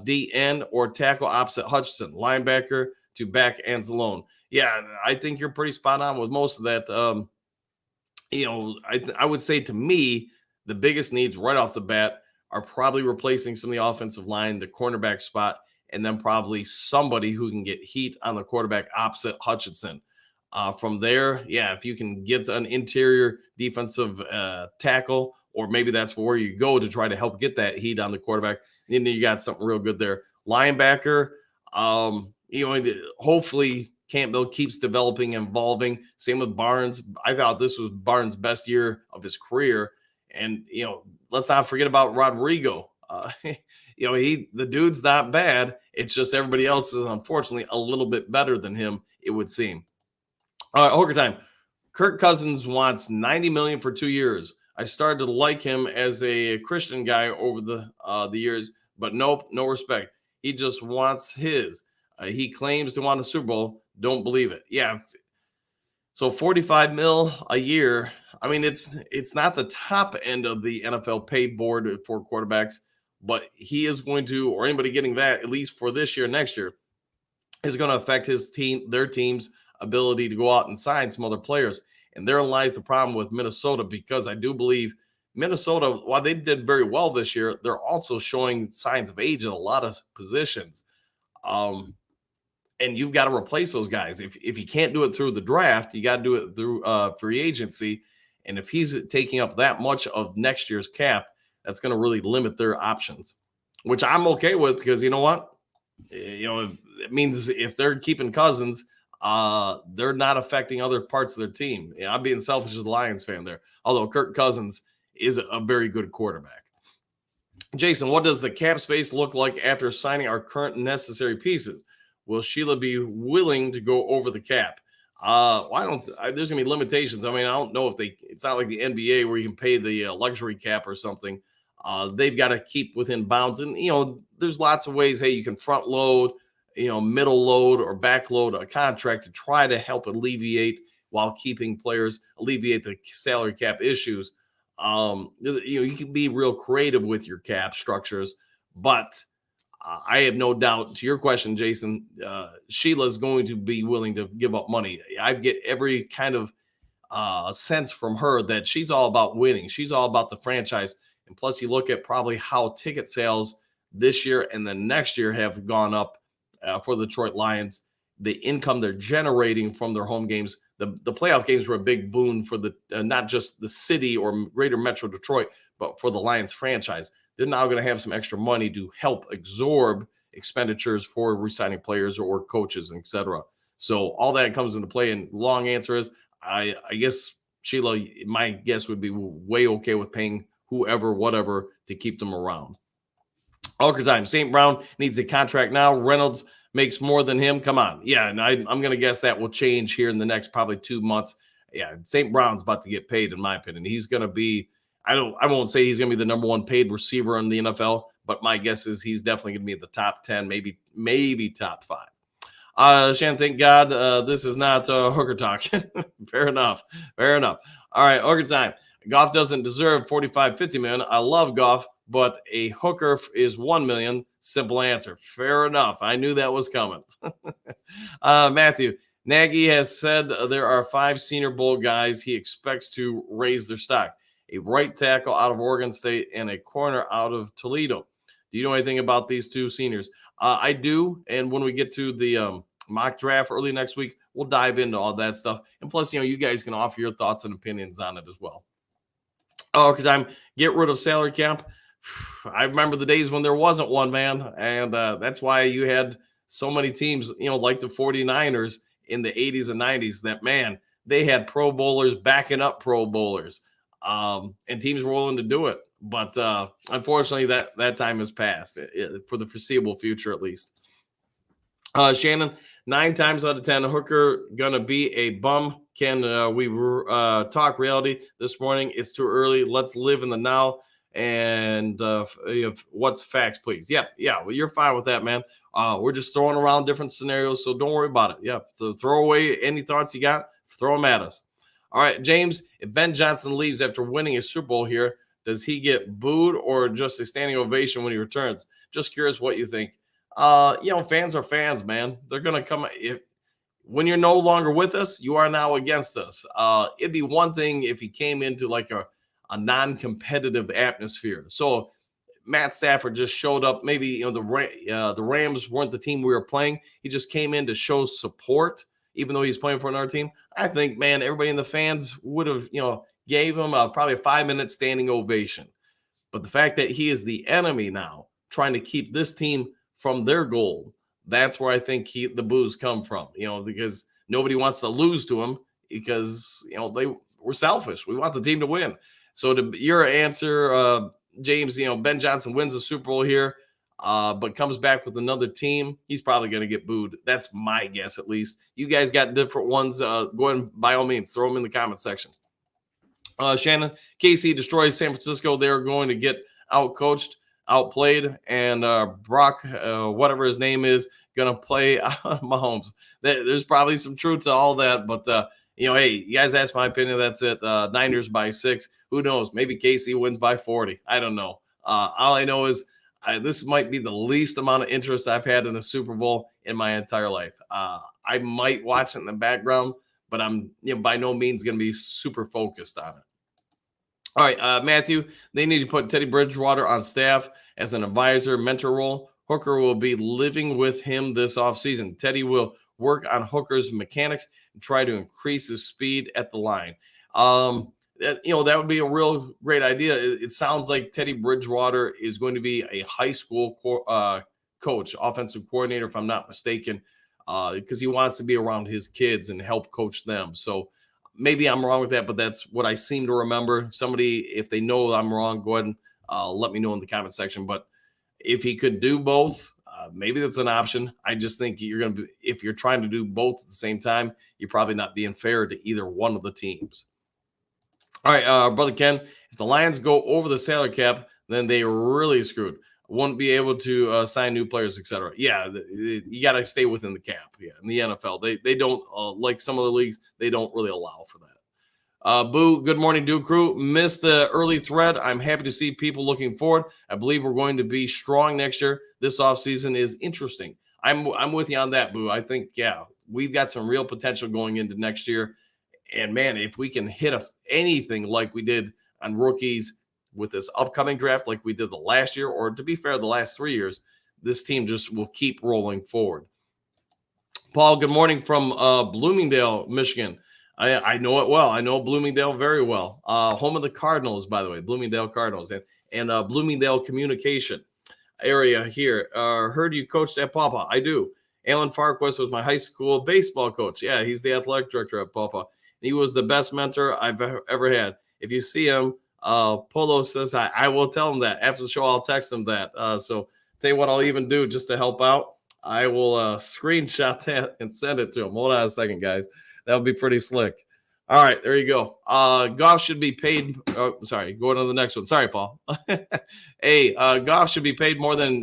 D end or tackle opposite Hutchinson, linebacker to back Anzalone. Yeah, I think you're pretty spot on with most of that. I would say to me, the biggest needs right off the bat are probably replacing some of the offensive line, the cornerback spot, and then probably somebody who can get heat on the quarterback opposite Hutchinson. From there, yeah, if you can get an interior defensive tackle, or maybe that's where you go to try to help get that heat on the quarterback, then you got something real good there. Linebacker, hopefully Campbell keeps developing and evolving. Same with Barnes. I thought this was Barnes' best year of his career. And, let's not forget about Rodrigo. The dude's not bad. It's just everybody else is unfortunately a little bit better than him, it would seem. All right, Hoker time. Kirk Cousins wants $90 million for 2 years. I started to like him as a Christian guy over the years, but nope, no respect. He just wants his. He claims to want a Super Bowl. Don't believe it. Yeah. So $45 million a year. I mean, it's not the top end of the NFL pay board for quarterbacks, but he is going to, or anybody getting that, at least for this year, next year, is going to affect their team's ability to go out and sign some other players. And therein lies the problem with Minnesota, because I do believe Minnesota, while they did very well this year, they're also showing signs of age in a lot of positions. And you've got to replace those guys. If you can't do it through the draft, you got to do it through free agency. And if he's taking up that much of next year's cap, that's going to really limit their options, which I'm okay with, because you know what? It means if they're keeping Cousins, they're not affecting other parts of their team. I'm being selfish as a Lions fan there, although Kirk Cousins is a very good quarterback. Jason, what does the cap space look like after signing our current necessary pieces? Will Sheila be willing to go over the cap? There's going to be limitations. I mean, I don't know if it's not like the NBA where you can pay the luxury cap or something. They've got to keep within bounds. And, there's lots of ways, hey, you can front load, middle load or back load a contract to try to help alleviate the salary cap issues. You can be real creative with your cap structures, but I have no doubt, to your question, Jason, Sheila's going to be willing to give up money. I get every kind of sense from her that she's all about winning. She's all about the franchise. And plus, you look at probably how ticket sales this year and then next year have gone up for the Detroit Lions. The income they're generating from their home games, the playoff games were a big boon for the not just the city or greater Metro Detroit, but for the Lions franchise, they're now going to have some extra money to help absorb expenditures for re-signing players or coaches, etc. So all that comes into play. And long answer is, I guess, Sheila, my guess would be way okay with paying whoever, whatever, to keep them around. Hooker time. St. Brown needs a contract now. Reynolds makes more than him. Come on. Yeah, and I'm going to guess that will change here in the next probably 2 months. Yeah, St. Brown's about to get paid, in my opinion. He's going to be, I won't say he's going to be the number one paid receiver in the NFL, but my guess is he's definitely going to be in the top 10, maybe top 5. Shannon, thank God this is not Hooker talk. Fair enough. All right, Hooker time. Goff doesn't deserve 45, 50 million. I love Goff, but a hooker is 1 million. Simple answer. Fair enough. I knew that was coming. Matthew, Nagy has said there are 5 Senior Bowl guys he expects to raise their stock. A right tackle out of Oregon State and a corner out of Toledo. Do you know anything about these 2 seniors? I do, and when we get to the mock draft early next week, we'll dive into all that stuff. And plus, you guys can offer your thoughts and opinions on it as well. Okay, time. Get rid of salary cap. I remember the days when there wasn't one, man. And that's why you had so many teams, like the 49ers in the 80s and 90s that, man, they had Pro Bowlers backing up Pro Bowlers. And teams were willing to do it. But unfortunately, that time has passed for the foreseeable future, at least. Shannon, 9 times out of 10, Hooker going to be a bum. Can we talk reality this morning? It's too early. Let's live in the now. And what's facts, please? Yeah. Well, you're fine with that, man. We're just throwing around different scenarios, so don't worry about it. Yeah, throw away any thoughts you got. Throw them at us. All right, James, if Ben Johnson leaves after winning a Super Bowl here, does he get booed or just a standing ovation when he returns? Just curious what you think. Fans are fans, man. They're going to come. When you're no longer with us, you are now against us. It'd be one thing if he came into like a non-competitive atmosphere. So Matt Stafford just showed up. Maybe the Rams weren't the team we were playing. He just came in to show support, even though he's playing for another team. I think, man, everybody in the fans would have, gave him probably a 5-minute standing ovation. But the fact that he is the enemy now, trying to keep this team from their goal, that's where I think the boos come from. Because nobody wants to lose to him because we're selfish. We want the team to win. So to your answer, James, Ben Johnson wins the Super Bowl here, but comes back with another team. He's probably going to get booed. That's my guess, at least. You guys got different ones. Go ahead, by all means, throw them in the comment section. Shannon, KC destroys San Francisco. They're going to get out-coached, outplayed, and Brock, whatever his name is, going to play Mahomes. There's probably some truth to all that, but hey, you guys asked my opinion. That's it. Niners by 6. Who knows? Maybe KC wins by 40. I don't know. All I know is this might be the least amount of interest I've had in a Super Bowl in my entire life. I might watch it in the background, but I'm by no means going to be super focused on it. All right, Matthew, they need to put Teddy Bridgewater on staff as an advisor, mentor role. Hooker will be living with him this offseason. Teddy will work on Hooker's mechanics and try to increase his speed at the line. That would be a real great idea. It sounds like Teddy Bridgewater is going to be a high school coach, offensive coordinator, if I'm not mistaken, because he wants to be around his kids and help coach them. So maybe I'm wrong with that, but that's what I seem to remember. Somebody, if they know I'm wrong, go ahead and let me know in the comment section. But if he could do both, maybe that's an option. I just think if you're trying to do both at the same time, you're probably not being fair to either one of the teams. All right, Brother Ken, if the Lions go over the salary cap, then they really screwed. Won't be able to sign new players, etc. Yeah, you got to stay within the cap. Yeah, in the NFL, they don't like some of the leagues. They don't really allow for that. Boo, good morning, Duke Crew. Missed the early thread. I'm happy to see people looking forward. I believe we're going to be strong next year. This offseason is interesting. I'm with you on that, Boo. I think, we've got some real potential going into next year. And, man, if we can hit anything like we did on rookies with this upcoming draft like we did the last year, or to be fair, the last 3 years, this team just will keep rolling forward. Paul, good morning from Bloomingdale, Michigan. I know it well. I know Bloomingdale very well. Home of the Cardinals, by the way, Bloomingdale Cardinals, and Bloomingdale Communication area here. Heard you coached at Papa. I do. Alan Farquist was my high school baseball coach. Yeah, he's the athletic director at Papa. He was the best mentor I've ever had. If you see him, Polo says I will tell him that. After the show, I'll text him that. So tell you what I'll even do just to help out. I will screenshot that and send it to him. Hold on a second, guys. That would be pretty slick. All right, there you go. Goff should be paid. Sorry, going to the next one. Sorry, Paul. Hey, Goff should be paid more than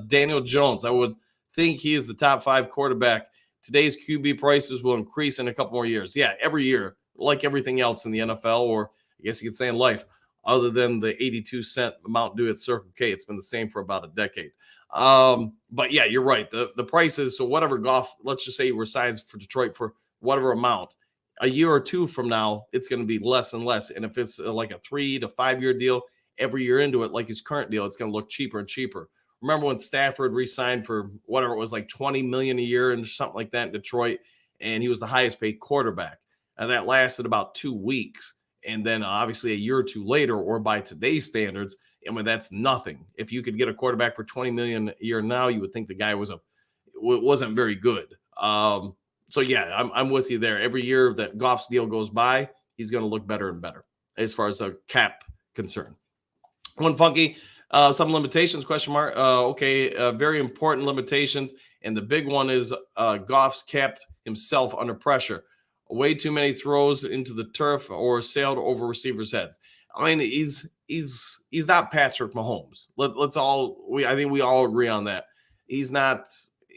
Daniel Jones. I would think he is the top 5 quarterback. Today's QB prices will increase in a couple more years. Yeah, every year, like everything else in the NFL, or I guess you could say in life, other than the 82-cent Mountain Dew at Circle K. It's been the same for about a decade. But yeah, you're right. The prices, so whatever Goff, let's just say he resigns for Detroit for whatever amount, a year or two from now, it's going to be less and less. And if it's like a 3 to 5 year deal, every year into it, like his current deal, it's going to look cheaper and cheaper. Remember when Stafford re-signed for whatever it was, like $20 million a year and something like that in Detroit, and he was the highest paid quarterback. And that lasted about 2 weeks. And then obviously a year or two later, or by today's standards, I mean, that's nothing. If you could get a quarterback for $20 million a year now, you would think the guy wasn't very good. So yeah, I'm with you there. Every year that Goff's deal goes by, he's going to look better and better as far as the cap concern. One funky, some limitations, question mark. Very important limitations. And the big one is Goff's kept himself under pressure. Way too many throws into the turf or sailed over receivers' heads. I mean, he's not Patrick Mahomes. I think we all agree on that. He's not,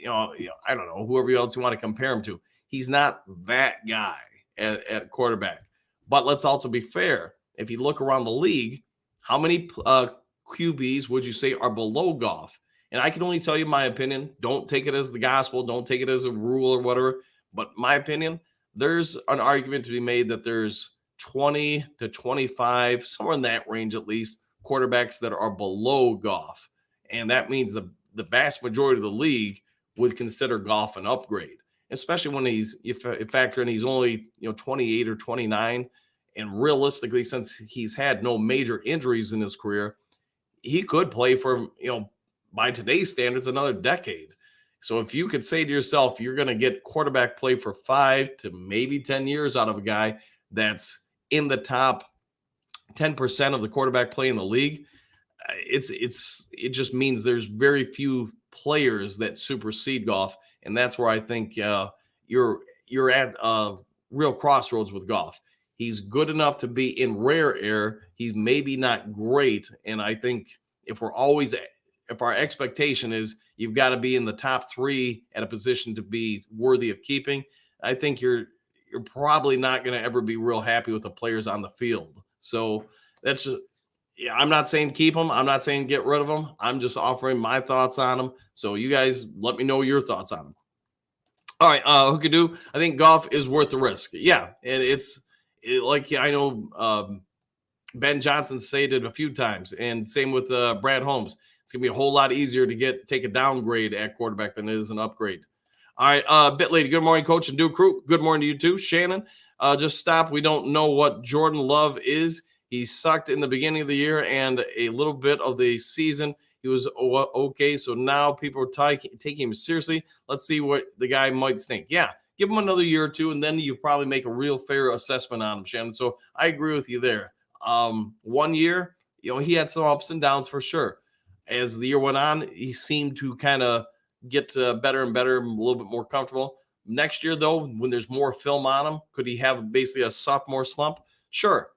I don't know, whoever else you want to compare him to. He's not that guy at quarterback. But let's also be fair. If you look around the league, how many QBs would you say are below Goff? And I can only tell you my opinion. Don't take it as the gospel. Don't take it as a rule or whatever. But my opinion, there's an argument to be made that there's 20 to 25, somewhere in that range at least, quarterbacks that are below Goff. And that means the vast majority of the league would consider Goff an upgrade, especially when if factor in he's only 28 or 29. And realistically, since he's had no major injuries in his career, he could play for, by today's standards, another decade. So if you could say to yourself, you're going to get quarterback play for 5 to maybe 10 years out of a guy that's in the top 10% of the quarterback play in the league, it just means there's very few players that supersede Goff. And that's where I think you're at a real crossroads with Goff. He's good enough to be in rare air. He's maybe not great. And I think if our expectation is you've got to be in the top 3 at a position to be worthy of keeping, I think you're probably not going to ever be real happy with the players on the field. So that's just, I'm not saying keep them. I'm not saying get rid of them. I'm just offering my thoughts on them. So you guys let me know your thoughts on them. All right, Hookadoo, I think Goff is worth the risk. Yeah, and I know Ben Johnson stated a few times, and same with Brad Holmes. It's going to be a whole lot easier to take a downgrade at quarterback than it is an upgrade. All right, Bit Lady, good morning, Coach and Duke Crew. Good morning to you too. Shannon, just stop. We don't know what Jordan Love is. He sucked in the beginning of the year and a little bit of the season. He was okay, so now people are taking him seriously. Let's see what the guy might stink. Yeah, give him another year or two, and then you probably make a real fair assessment on him, Shannon. So I agree with you there. 1 year, he had some ups and downs for sure. As the year went on, he seemed to kind of get better and better, a little bit more comfortable. Next year, though, when there's more film on him, could he have basically a sophomore slump? Sure.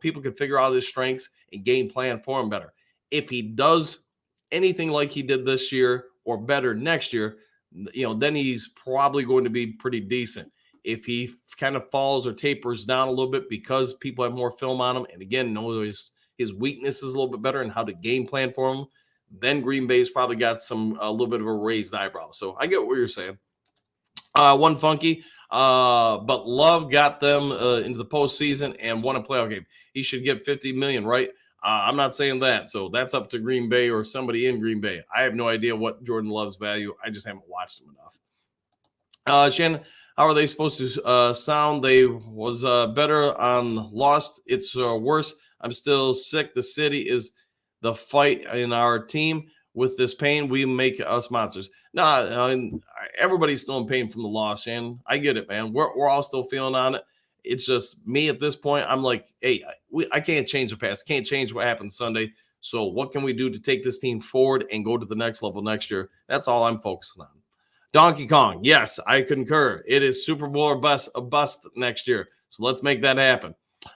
People can figure out his strengths and game plan for him better. If he does anything like he did this year or better next year, then he's probably going to be pretty decent. If he kind of falls or tapers down a little bit because people have more film on him, and again, know his weaknesses a little bit better and how to game plan for him, then Green Bay's probably got a little bit of a raised eyebrow. So I get what you're saying. One funky, but Love got them into the postseason and won a playoff game. He should get $50 million, right? I'm not saying that. So that's up to Green Bay or somebody in Green Bay. I have no idea what Jordan Love's value. I just haven't watched him enough. Shannon, how are they supposed to sound? They was better on Lost. It's worse. I'm still sick. The city is the fight in our team. With this pain, we make us monsters. Nah, everybody's still in pain from the loss, Shannon. I get it, man. We're all still feeling on it. It's just me at this point. I'm like, hey, I can't change the past. Can't change what happened Sunday. So what can we do to take this team forward and go to the next level next year? That's all I'm focusing on. Donkey Kong, yes, I concur. It is Super Bowl or bust next year. So let's make that happen.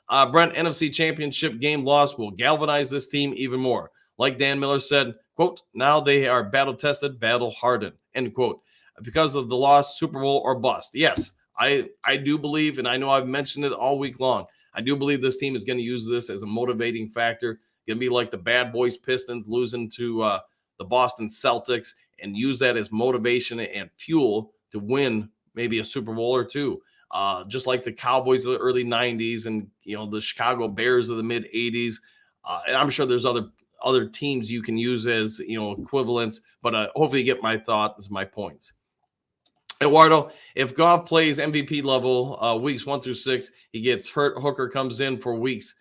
Brent, NFC Championship game loss will galvanize this team even more. Like Dan Miller said, quote, now they are battle tested, battle hardened, end quote. Because of the loss, Super Bowl or bust. Yes, I do believe, and I know I've mentioned it all week long, I do believe this team is going to use this as a motivating factor. Going to be like the bad boys Pistons losing to the Boston Celtics, and use that as motivation and fuel to win maybe a Super Bowl or two. Just like the Cowboys of the early 90s and, the Chicago Bears of the mid 80s. And I'm sure there's other teams you can use as, equivalents, but hopefully you get my thoughts, my points. Eduardo, if Goff plays MVP level weeks 1 through 6, he gets hurt. Hooker comes in for weeks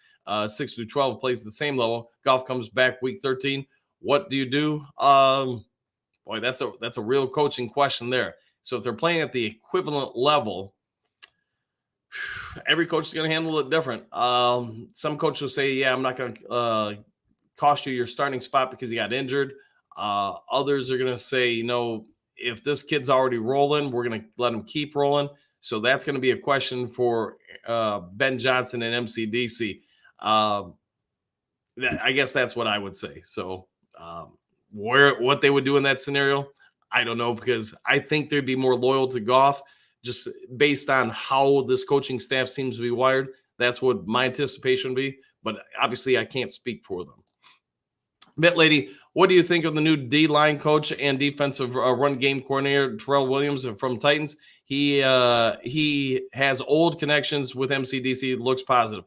6 through 12, plays the same level. Goff comes back week 13. What do you do? Boy, that's a real coaching question there. So if they're playing at the equivalent level, every coach is going to handle it different. Some coaches will say, yeah, I'm not going to cost you your starting spot because he got injured. Others are going to say, if this kid's already rolling, we're going to let him keep rolling. So that's going to be a question for Ben Johnson and MCDC. I guess that's what I would say. So what they would do in that scenario, I don't know, because I think they'd be more loyal to Goff just based on how this coaching staff seems to be wired. That's what my anticipation would be. But obviously, I can't speak for them. Bit Lady, what do you think of the new D-line coach and defensive run game coordinator, Terrell Williams from Titans? He has old connections with MCDC. Looks positive.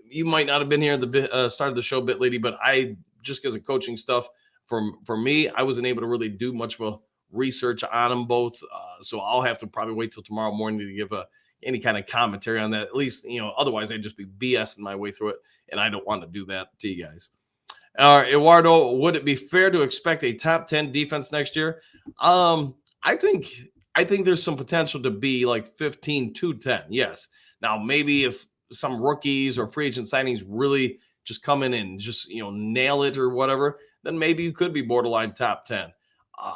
You might not have been here at the start of the show, Bit Lady, but I just because of coaching stuff for me, I wasn't able to really do much of a research on them both. So I'll have to probably wait till tomorrow morning to give any kind of commentary on that. At least, otherwise I'd just be BSing my way through it, and I don't want to do that to you guys. Eduardo, would it be fair to expect a top 10 defense next year? I think there's some potential to be like 15 to 10. Yes. Now, maybe if some rookies or free agent signings really just come in and just, nail it or whatever, then maybe you could be borderline top 10.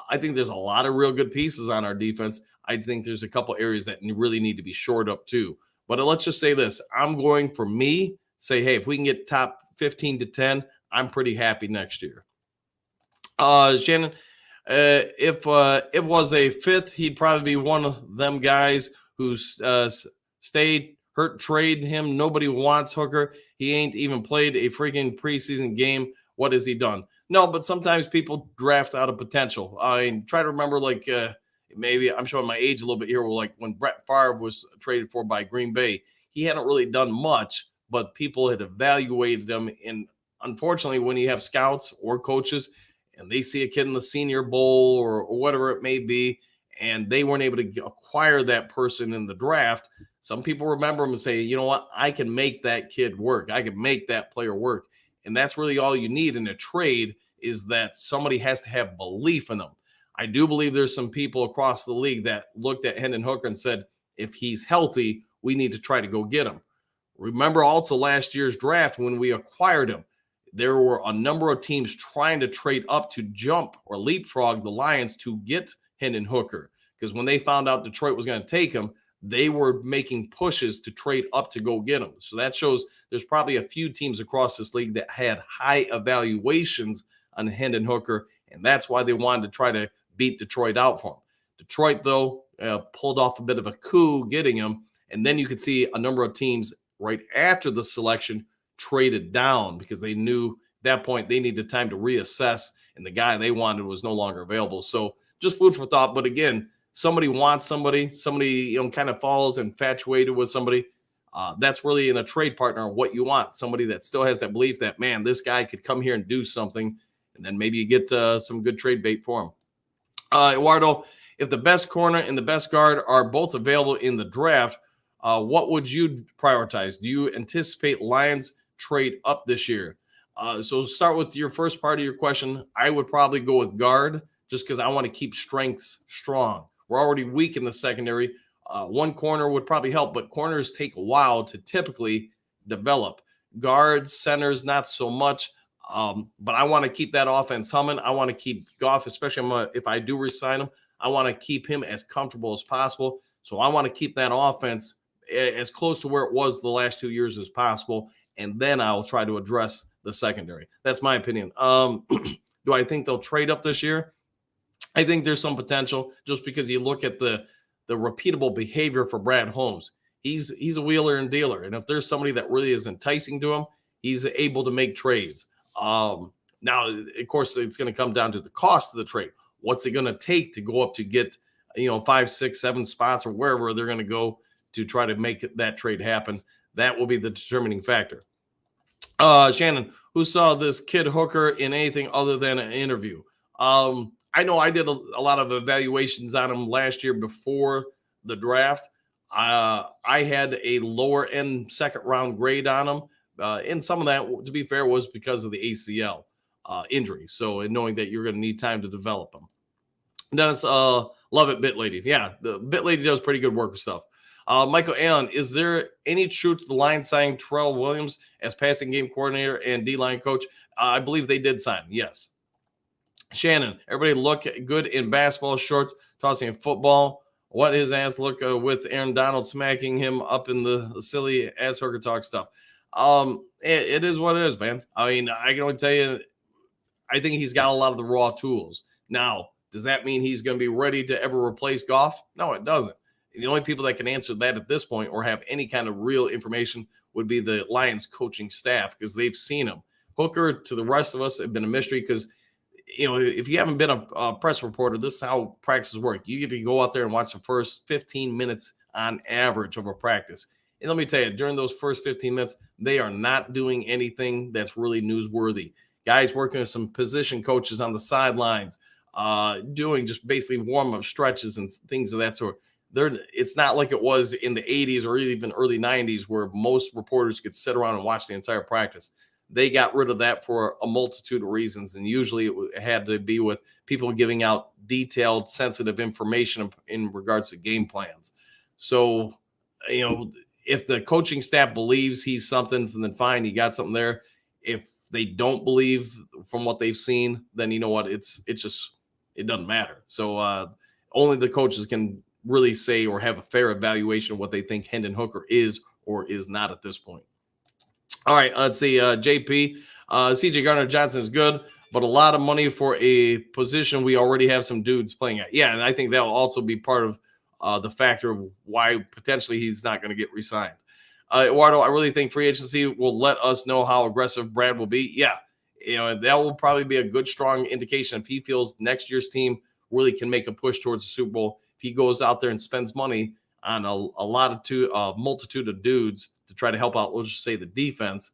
I think there's a lot of real good pieces on our defense. I think there's a couple areas that really need to be shored up too. But let's just say this. I'm going for me, say, hey, if we can get top 15 to 10, I'm pretty happy next year. Shannon, if it was a fifth, he'd probably be one of them guys who stayed hurt, trade him. Nobody wants Hooker. He ain't even played a freaking preseason game. What has he done? No, but sometimes people draft out of potential. I try to remember, maybe I'm showing my age a little bit here. Like when Brett Favre was traded for by Green Bay, he hadn't really done much, but people had evaluated him. And unfortunately, when you have scouts or coaches and they see a kid in the Senior Bowl or whatever it may be, and they weren't able to acquire that person in the draft, some people remember him and say, you know what, I can make that kid work. I can make that player work. And that's really all you need in a trade, is that somebody has to have belief in them. I do believe there's some people across the league that looked at Hendon Hooker and said, if he's healthy, we need to try to go get him. Remember also last year's draft when we acquired him, there were a number of teams trying to trade up to jump or leapfrog the Lions to get Hendon Hooker, because when they found out Detroit was going to take him, they were making pushes to trade up to go get him. So that shows there's probably a few teams across this league that had high evaluations on Hendon Hooker, and that's why they wanted to try to beat Detroit out for him. Detroit, though, pulled off a bit of a coup getting him, and then you could see a number of teams right after the selection traded down because they knew at that point they needed time to reassess, and the guy they wanted was no longer available. So just food for thought. But again, somebody wants somebody kind of falls infatuated with somebody. That's really in a trade partner what you want. Somebody that still has that belief that, man, this guy could come here and do something, and then maybe you get some good trade bait for him. Eduardo, If the best corner and the best guard are both available in the draft, what would you prioritize? Do you anticipate Lions trade up this year? So start with your first part of your question. I would probably go with guard just because I want to keep strengths strong. We're already weak in the secondary. One corner would probably help, but corners take a while to typically develop. Guards, centers, not so much. But I want to keep that offense humming. I want to keep Goff, especially if I do resign him, I want to keep him as comfortable as possible. So I want to keep that offense as close to where it was the last 2 years as possible. And then I'll try to address the secondary. That's my opinion. Do I think they'll trade up this year? I think there's some potential just because you look at the repeatable behavior for Brad Holmes. He's a wheeler and dealer. And if there's somebody that really is enticing to him, he's able to make trades. Now, of course, it's going to come down to the cost of the trade. What's it going to take to go up to get, 5, 6, 7 spots or wherever they're going to go to try to make that trade happen? That will be the determining factor. Shannon, who saw this kid Hooker in anything other than an interview? I know I did a lot of evaluations on him last year before the draft. I had a lower end second round grade on him. And some of that, to be fair, was because of the ACL injury. So, and knowing that you're going to need time to develop them. Dennis, love it, Bit Lady. Yeah, the Bit Lady does pretty good work with stuff. Michael Allen, is there any truth to the Lions signing Terrell Williams as passing game coordinator and D-line coach? I believe they did sign, yes. Shannon, everybody look good in basketball shorts, tossing in football. What his ass look with Aaron Donald smacking him up in the silly ass hooker talk stuff. It is what it is, man. I mean, I can only tell you, I think he's got a lot of the raw tools. Now, does that mean he's going to be ready to ever replace Goff? No, it doesn't. The only people that can answer that at this point or have any kind of real information would be the Lions coaching staff because they've seen him. Hooker, to the rest of us, have been a mystery because, if you haven't been a press reporter, this is how practices work. You get to go out there and watch the first 15 minutes on average of a practice. And let me tell you, during those first 15 minutes, they are not doing anything that's really newsworthy. Guys working with some position coaches on the sidelines, doing just basically warm-up stretches and things of that sort. It's not like it was in the 80s or even early 90s where most reporters could sit around and watch the entire practice. They got rid of that for a multitude of reasons, and usually it had to be with people giving out detailed, sensitive information in regards to game plans. So, if the coaching staff believes he's something, then fine, you got something there. If they don't believe from what they've seen, then you know what? It doesn't matter. So only the coaches can really say or have a fair evaluation of what they think Hendon Hooker is or is not at this point. All right, let's see. JP, CJ Gardner-Johnson is good, but a lot of money for a position we already have some dudes playing at. Yeah, and I think that will also be part of the factor of why potentially he's not going to get re-signed. Eduardo, I really think free agency will let us know how aggressive Brad will be. Yeah, that will probably be a good, strong indication if he feels next year's team really can make a push towards the Super Bowl. If he goes out there and spends money on a multitude of dudes to try to help out, let's just say the defense,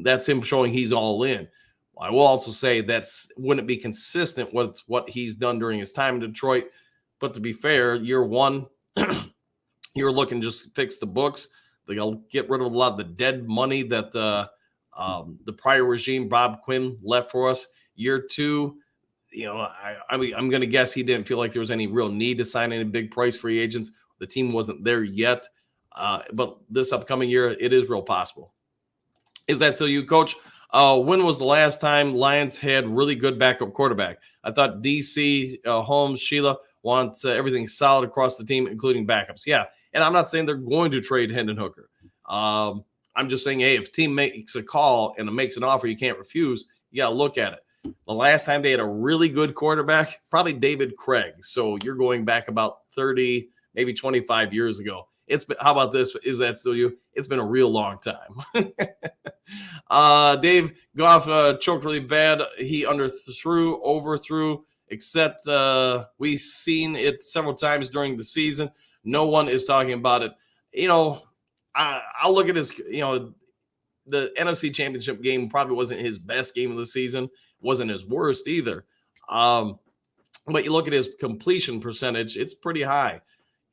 that's him showing he's all in. I will also say wouldn't be consistent with what he's done during his time in Detroit. But to be fair, year one, you're looking just to fix the books. They'll get rid of a lot of the dead money that the prior regime, Bob Quinn, left for us. Year two, I'm going to guess he didn't feel like there was any real need to sign any big price free agents. The team wasn't there yet. But this upcoming year, it is real possible. Is that still you, Coach? When was the last time Lions had really good backup quarterback? I thought DC, Holmes, Sheila want everything solid across the team, including backups. Yeah, and I'm not saying they're going to trade Hendon Hooker. I'm just saying, hey, if a team makes a call and it makes an offer you can't refuse, you got to look at it. The last time they had a really good quarterback, probably David Craig. So you're going back about 30, maybe 25 years ago. How about this? Is that still you? It's been a real long time. Dave Goff choked really bad. He overthrew, except we've seen it several times during the season. No one is talking about it. I'll look at his, the NFC Championship game probably wasn't his best game of the season. Wasn't his worst either. But you look at his completion percentage, it's pretty high.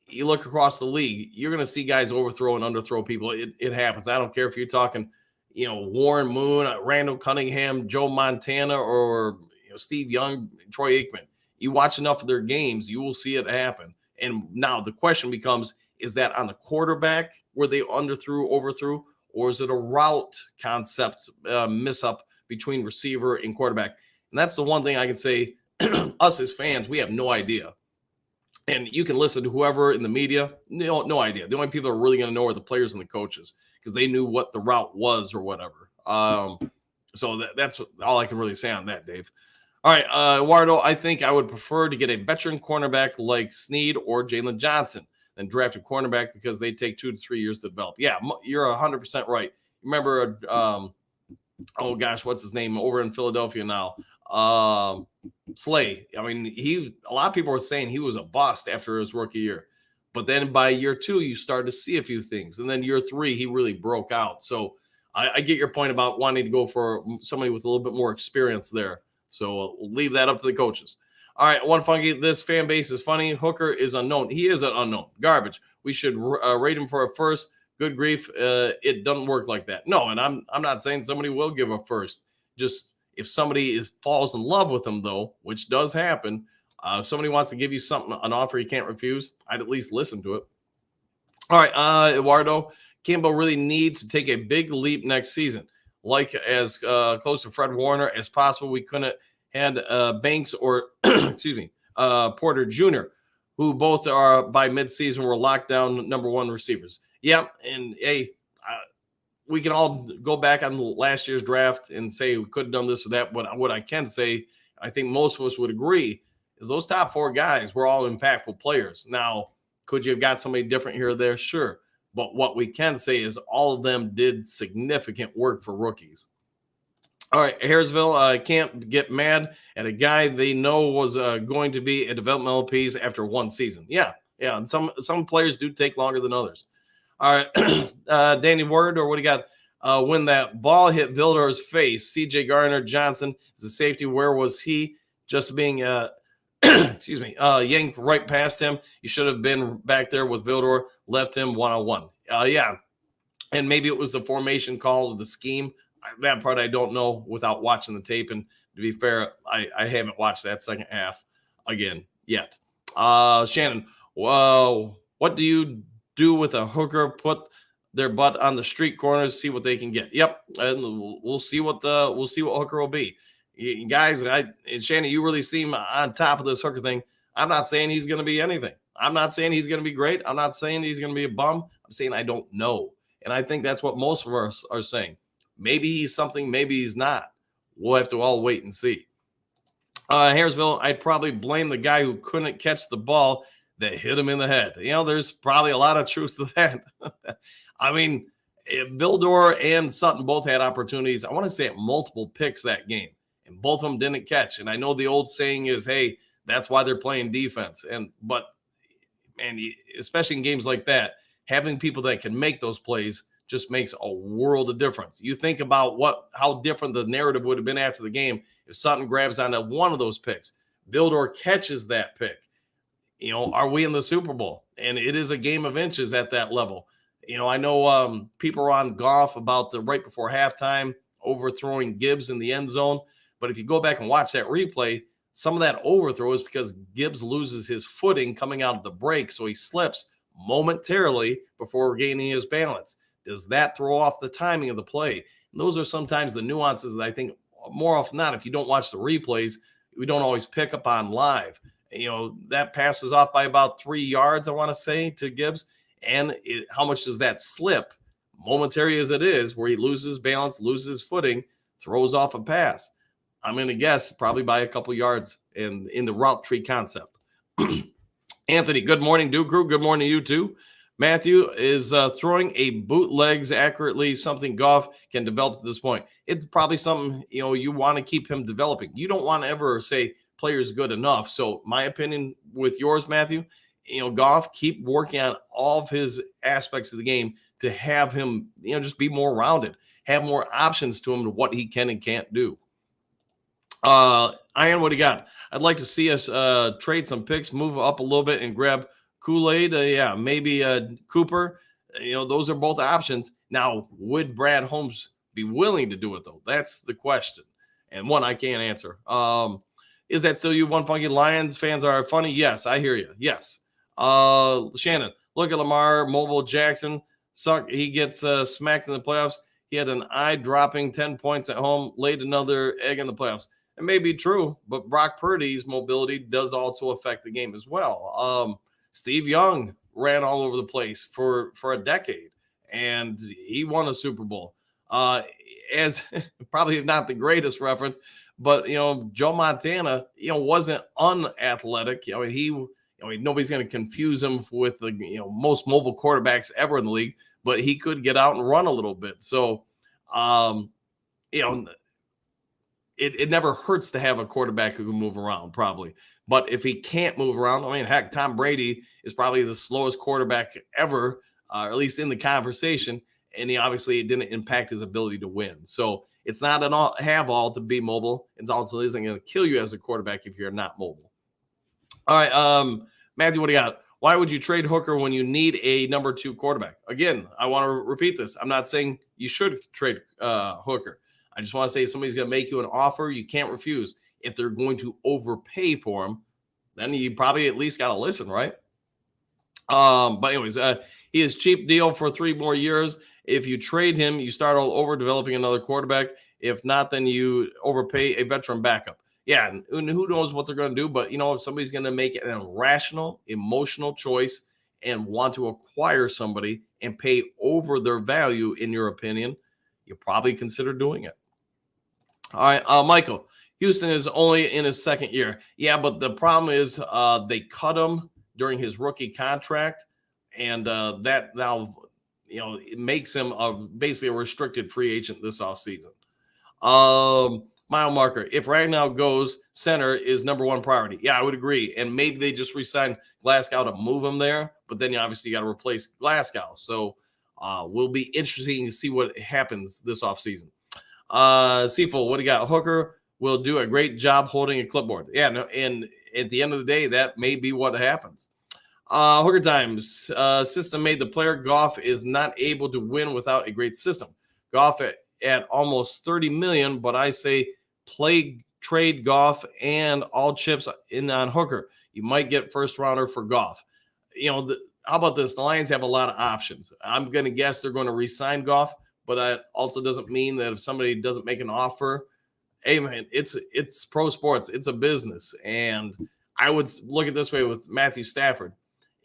You look across the league, you're going to see guys overthrow and underthrow people. It happens. I don't care if you're talking, Warren Moon, Randall Cunningham, Joe Montana, or Steve Young, Troy Aikman. You watch enough of their games, you will see it happen. And now the question becomes, is that on the quarterback where they underthrew, overthrew, or is it a route concept miss up between receiver and quarterback? And that's the one thing I can say, us as fans, we have no idea. And you can listen to whoever in the media, no idea. The only people that are really going to know are the players and the coaches because they knew what the route was or whatever. So that's all I can really say on that, Dave. All right, Eduardo, I think I would prefer to get a veteran cornerback like Snead or Jalen Johnson than draft a cornerback because they take 2 to 3 years to develop. Yeah, you're 100% right. Remember, oh gosh, what's his name over in Philadelphia now? Slay. I mean, a lot of people were saying he was a bust after his rookie year, but then by year 2, you started to see a few things, and then year 3, he really broke out. So I get your point about wanting to go for somebody with a little bit more experience there. So we'll leave that up to the coaches. All right, one funky. This fan base is funny. Hooker is unknown. He is an unknown. Garbage. We should rate him for a first. Good grief. It doesn't work like that. No, and I'm not saying somebody will give a first. Just if somebody falls in love with him, though, which does happen, if somebody wants to give you something, an offer you can't refuse, I'd at least listen to it. All right, Eduardo, Campbell really needs to take a big leap next season. Like as close to Fred Warner as possible. We couldn't had Banks or, excuse me, Porter Jr., who both are by midseason were locked down number 1 receivers. Yeah, and hey, we can all go back on last year's draft and say we could have done this or that. But what I can say, I think most of us would agree, is those top 4 guys were all impactful players. Now, could you have got somebody different here or there? Sure. But what we can say is all of them did significant work for rookies. All right, Harrisville can't get mad at a guy they know was going to be a developmental piece after 1 season. Yeah, and some players do take longer than others. All right, Danny Word, or what do you got? When that ball hit Vildor's face, C.J. Gardner-Johnson is a safety. Where was he? Just being, excuse me, yanked right past him. He should have been back there with Vildor, left him one-on-one. Yeah, and maybe it was the formation call of the scheme. That part I don't know without watching the tape. And to be fair, I haven't watched that second half again yet. Shannon, well, what do you do with a hooker? Put their butt on the street corners, see what they can get. Yep, and we'll see what hooker will be. You guys, and Shannon, you really seem on top of this hooker thing. I'm not saying he's going to be anything. I'm not saying he's going to be great. I'm not saying he's going to be a bum. I'm saying I don't know, and I think that's what most of us are saying. Maybe he's something, maybe he's not. We'll have to all wait and see. Harrisville, I'd probably blame the guy who couldn't catch the ball that hit him in the head. There's probably a lot of truth to that. I mean, Vildor and Sutton both had opportunities. I want to say at multiple picks that game, and both of them didn't catch. And I know the old saying is, hey, that's why they're playing defense. But especially in games like that, having people that can make those plays just makes a world of difference. You think about how different the narrative would have been after the game if Sutton grabs onto one of those picks. Vildor catches that pick. Are we in the Super Bowl? And it is a game of inches at that level. I know people are on Goff about the right before halftime overthrowing Gibbs in the end zone. But if you go back and watch that replay, some of that overthrow is because Gibbs loses his footing coming out of the break. So he slips momentarily before regaining his balance. Does that throw off the timing of the play? And those are sometimes the nuances that I think more often than not, if you don't watch the replays, we don't always pick up on live. That passes off by about 3 yards, I want to say, to Gibbs. And how much does that slip, momentary as it is, where he loses balance, loses footing, throws off a pass? I'm going to guess probably by a couple yards in the route tree concept. Anthony, good morning, Duke Crew. Good morning to you too. Matthew is throwing a bootlegs accurately, something Goff can develop at this point. It's probably something, you want to keep him developing. You don't want to ever say player's good enough. So my opinion with yours, Matthew, Goff, keep working on all of his aspects of the game to have him, just be more rounded, have more options to him to what he can and can't do. Ian, what do you got? I'd like to see us trade some picks, move up a little bit, and grab Kool-Aid. Yeah, maybe Cooper. Those are both options. Now, would Brad Holmes be willing to do it, though? That's the question. And one I can't answer. Is that still you, One Funky Lions fans are funny? Yes, I hear you. Yes. Shannon, look at Lamar, Mobile Jackson. Suck. He gets smacked in the playoffs. He had an eye-dropping 10 points at home, laid another egg in the playoffs. It may be true, but Brock Purdy's mobility does also affect the game as well. Steve Young ran all over the place for a decade, and he won a Super Bowl. As probably not the greatest reference, but Joe Montana, wasn't unathletic. Nobody's going to confuse him with the most mobile quarterbacks ever in the league, but he could get out and run a little bit. So, it never hurts to have a quarterback who can move around, probably. But if he can't move around, heck, Tom Brady is probably the slowest quarterback ever, or at least in the conversation. And he obviously didn't impact his ability to win. So it's not an all to be mobile. It also isn't going to kill you as a quarterback if you're not mobile. All right, Matthew, what do you got? Why would you trade Hooker when you need a number 2 quarterback? Again, I want to repeat this. I'm not saying you should trade Hooker. I just want to say if somebody's going to make you an offer, you can't refuse. If they're going to overpay for him, then you probably at least got to listen, right? But anyways, he is cheap deal for 3 more years. If you trade him, you start all over developing another quarterback. If not, then you overpay a veteran backup. Yeah, and who knows what they're going to do. But, if somebody's going to make an irrational, emotional choice and want to acquire somebody and pay over their value, in your opinion, you probably consider doing it. All right, Michael, Houston is only in his 2nd year. Yeah, but the problem is they cut him during his rookie contract, and that now, it makes him basically a restricted free agent this offseason. Mile marker, if Ragnow goes, center is number 1 priority. Yeah, I would agree. And maybe they just re-sign Glasgow to move him there, but then you obviously got to replace Glasgow. So will be interesting to see what happens this offseason. Seafold, what do you got? Hooker will do a great job holding a clipboard. Yeah, no, and at the end of the day, that may be what happens. Hooker Times system made the player. Goff is not able to win without a great system. Goff at almost 30 million, but I say trade Goff and all chips in on Hooker. You might get first rounder for Goff. How about this? The Lions have a lot of options. I'm going to guess they're going to re-sign Goff, but that also doesn't mean that if somebody doesn't make an offer, hey man, it's pro sports. It's a business. And I would look at this way with Matthew Stafford.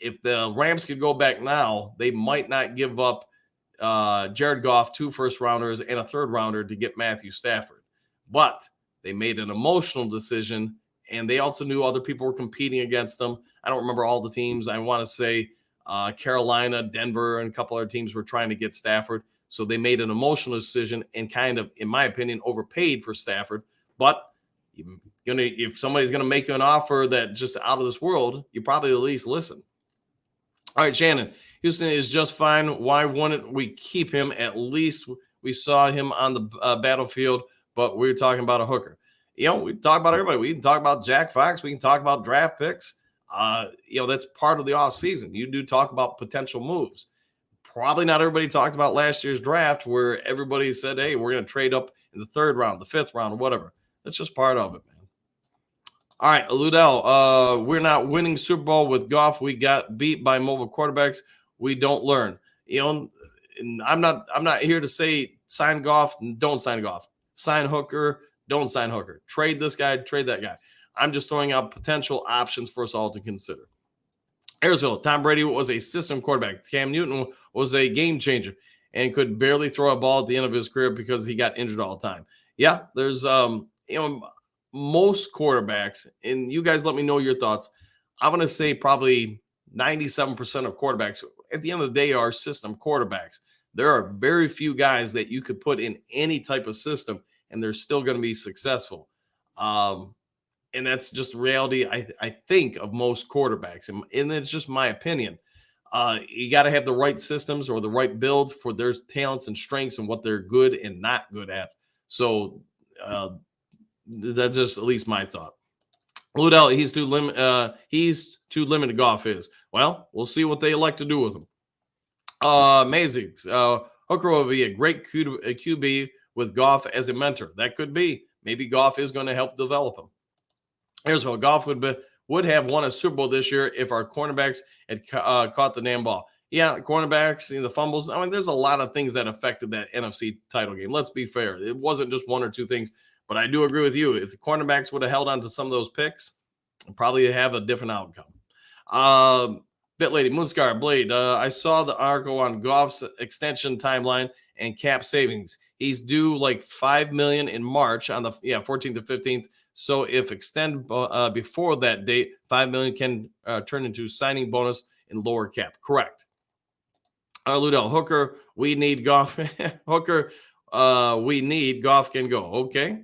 If the Rams could go back now, they might not give up Jared Goff, 2 first rounders and a 3rd rounder to get Matthew Stafford. But they made an emotional decision, and they also knew other people were competing against them. I don't remember all the teams. I want to say Carolina, Denver, and a couple other teams were trying to get Stafford. So they made an emotional decision and kind of, in my opinion, overpaid for Stafford. But if somebody's going to make you an offer that just out of this world, you probably at least listen. All right, Shannon, Houston is just fine. Why wouldn't we keep him? At least we saw him on the battlefield, but we're talking about a Hooker. We talk about everybody. We can talk about Jack Fox. We can talk about draft picks. That's part of the offseason. You do talk about potential moves. Probably not everybody talked about last year's draft where everybody said, hey, we're going to trade up in the 3rd round, the 5th round, or whatever. That's just part of it, man. All right, Ludell, we're not winning Super Bowl with Goff. We got beat by mobile quarterbacks. We don't learn. And I'm not here to say sign Goff, don't sign Goff. Sign Hooker, don't sign Hooker. Trade this guy, trade that guy. I'm just throwing out potential options for us all to consider. Ayersville, Tom Brady was a system quarterback. Cam Newton was a game changer and could barely throw a ball at the end of his career because he got injured all the time. Yeah, there's most quarterbacks, and you guys let me know your thoughts. I'm going to say probably 97% of quarterbacks at the end of the day are system quarterbacks. There are very few guys that you could put in any type of system and they're still going to be successful. And that's just reality, I think, of most quarterbacks. And it's just my opinion. You got to have the right systems or the right builds for their talents and strengths and what they're good and not good at. So That's just at least my thought. Ludell, he's too limited. Goff is. Well, we'll see what they elect to do with him. Amazing. Hooker will be a great QB with Goff as a mentor. That could be. Maybe Goff is going to help develop him. Here's what Goff would have won a Super Bowl this year if our cornerbacks had caught the damn ball. Yeah, cornerbacks, the fumbles. I mean, there's a lot of things that affected that NFC title game. Let's be fair. It wasn't just one or two things. But I do agree with you. If the cornerbacks would have held on to some of those picks, we'd probably have a different outcome. Bit lady, Moonscar, Blade. I saw the article on Goff's extension timeline and cap savings. He's due like $5 million in March on the 14th to 15th. So if extend before that date, $5 million can turn into signing bonus and lower cap. Correct. Ludell, Hooker, we need Goff. Hooker, we need Goff can go. Okay.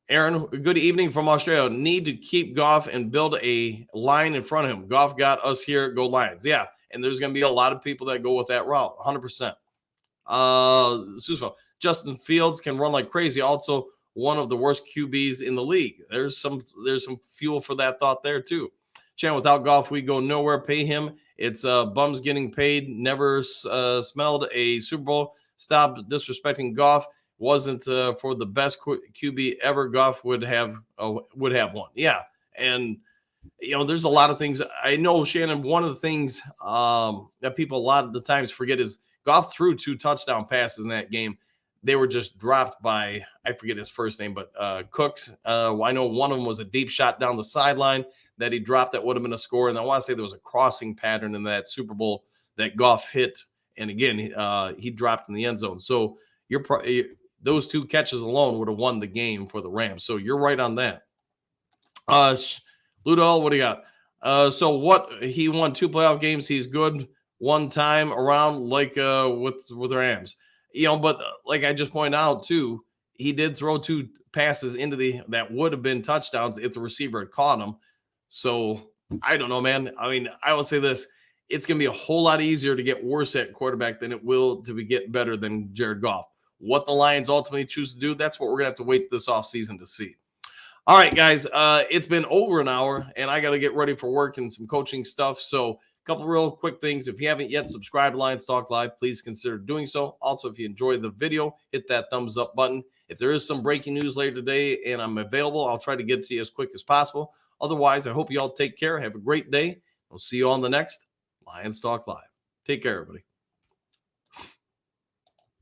Aaron, good evening from Australia. Need to keep Goff and build a line in front of him. Goff got us here. Go Lions. Yeah, and there's going to be a lot of people that go with that route. 100%. Susva, Justin Fields can run like crazy. Also, one of the worst QBs in the league. There's some fuel for that thought there too. Chan, without Goff, we go nowhere. Pay him. It's bums getting paid. Never smelled a Super Bowl. Stop disrespecting Goff. Wasn't for the best QB ever. Goff would have one. Yeah, and there's a lot of things. I know, Shannon. One of the things that people a lot of the times forget is Goff threw 2 touchdown passes in that game. They were just dropped by, I forget his first name, but Cooks. I know one of them was a deep shot down the sideline that he dropped that would have been a score. And I want to say there was a crossing pattern in that Super Bowl that Goff hit, and again he dropped in the end zone. So those 2 catches alone would have won the game for the Rams. So you're right on that. Ludell, what do you got? So what? He won 2 playoff games. He's good one time around, like with the Rams. But like I just pointed out too, he did throw 2 passes into that would have been touchdowns if the receiver had caught him. So I don't know, man. I mean, I will say this. It's going to be a whole lot easier to get worse at quarterback than it will to get better than Jared Goff. What the Lions ultimately choose to do, that's what we're going to have to wait this offseason to see. All right, guys, it's been over an hour, and I got to get ready for work and some coaching stuff. So a couple real quick things. If you haven't yet subscribed to Lions Talk Live, please consider doing so. Also, if you enjoyed the video, hit that thumbs up button. If there is some breaking news later today and I'm available, I'll try to get it to you as quick as possible. Otherwise, I hope you all take care. Have a great day. We'll see you on the next Lions Talk Live. Take care, everybody.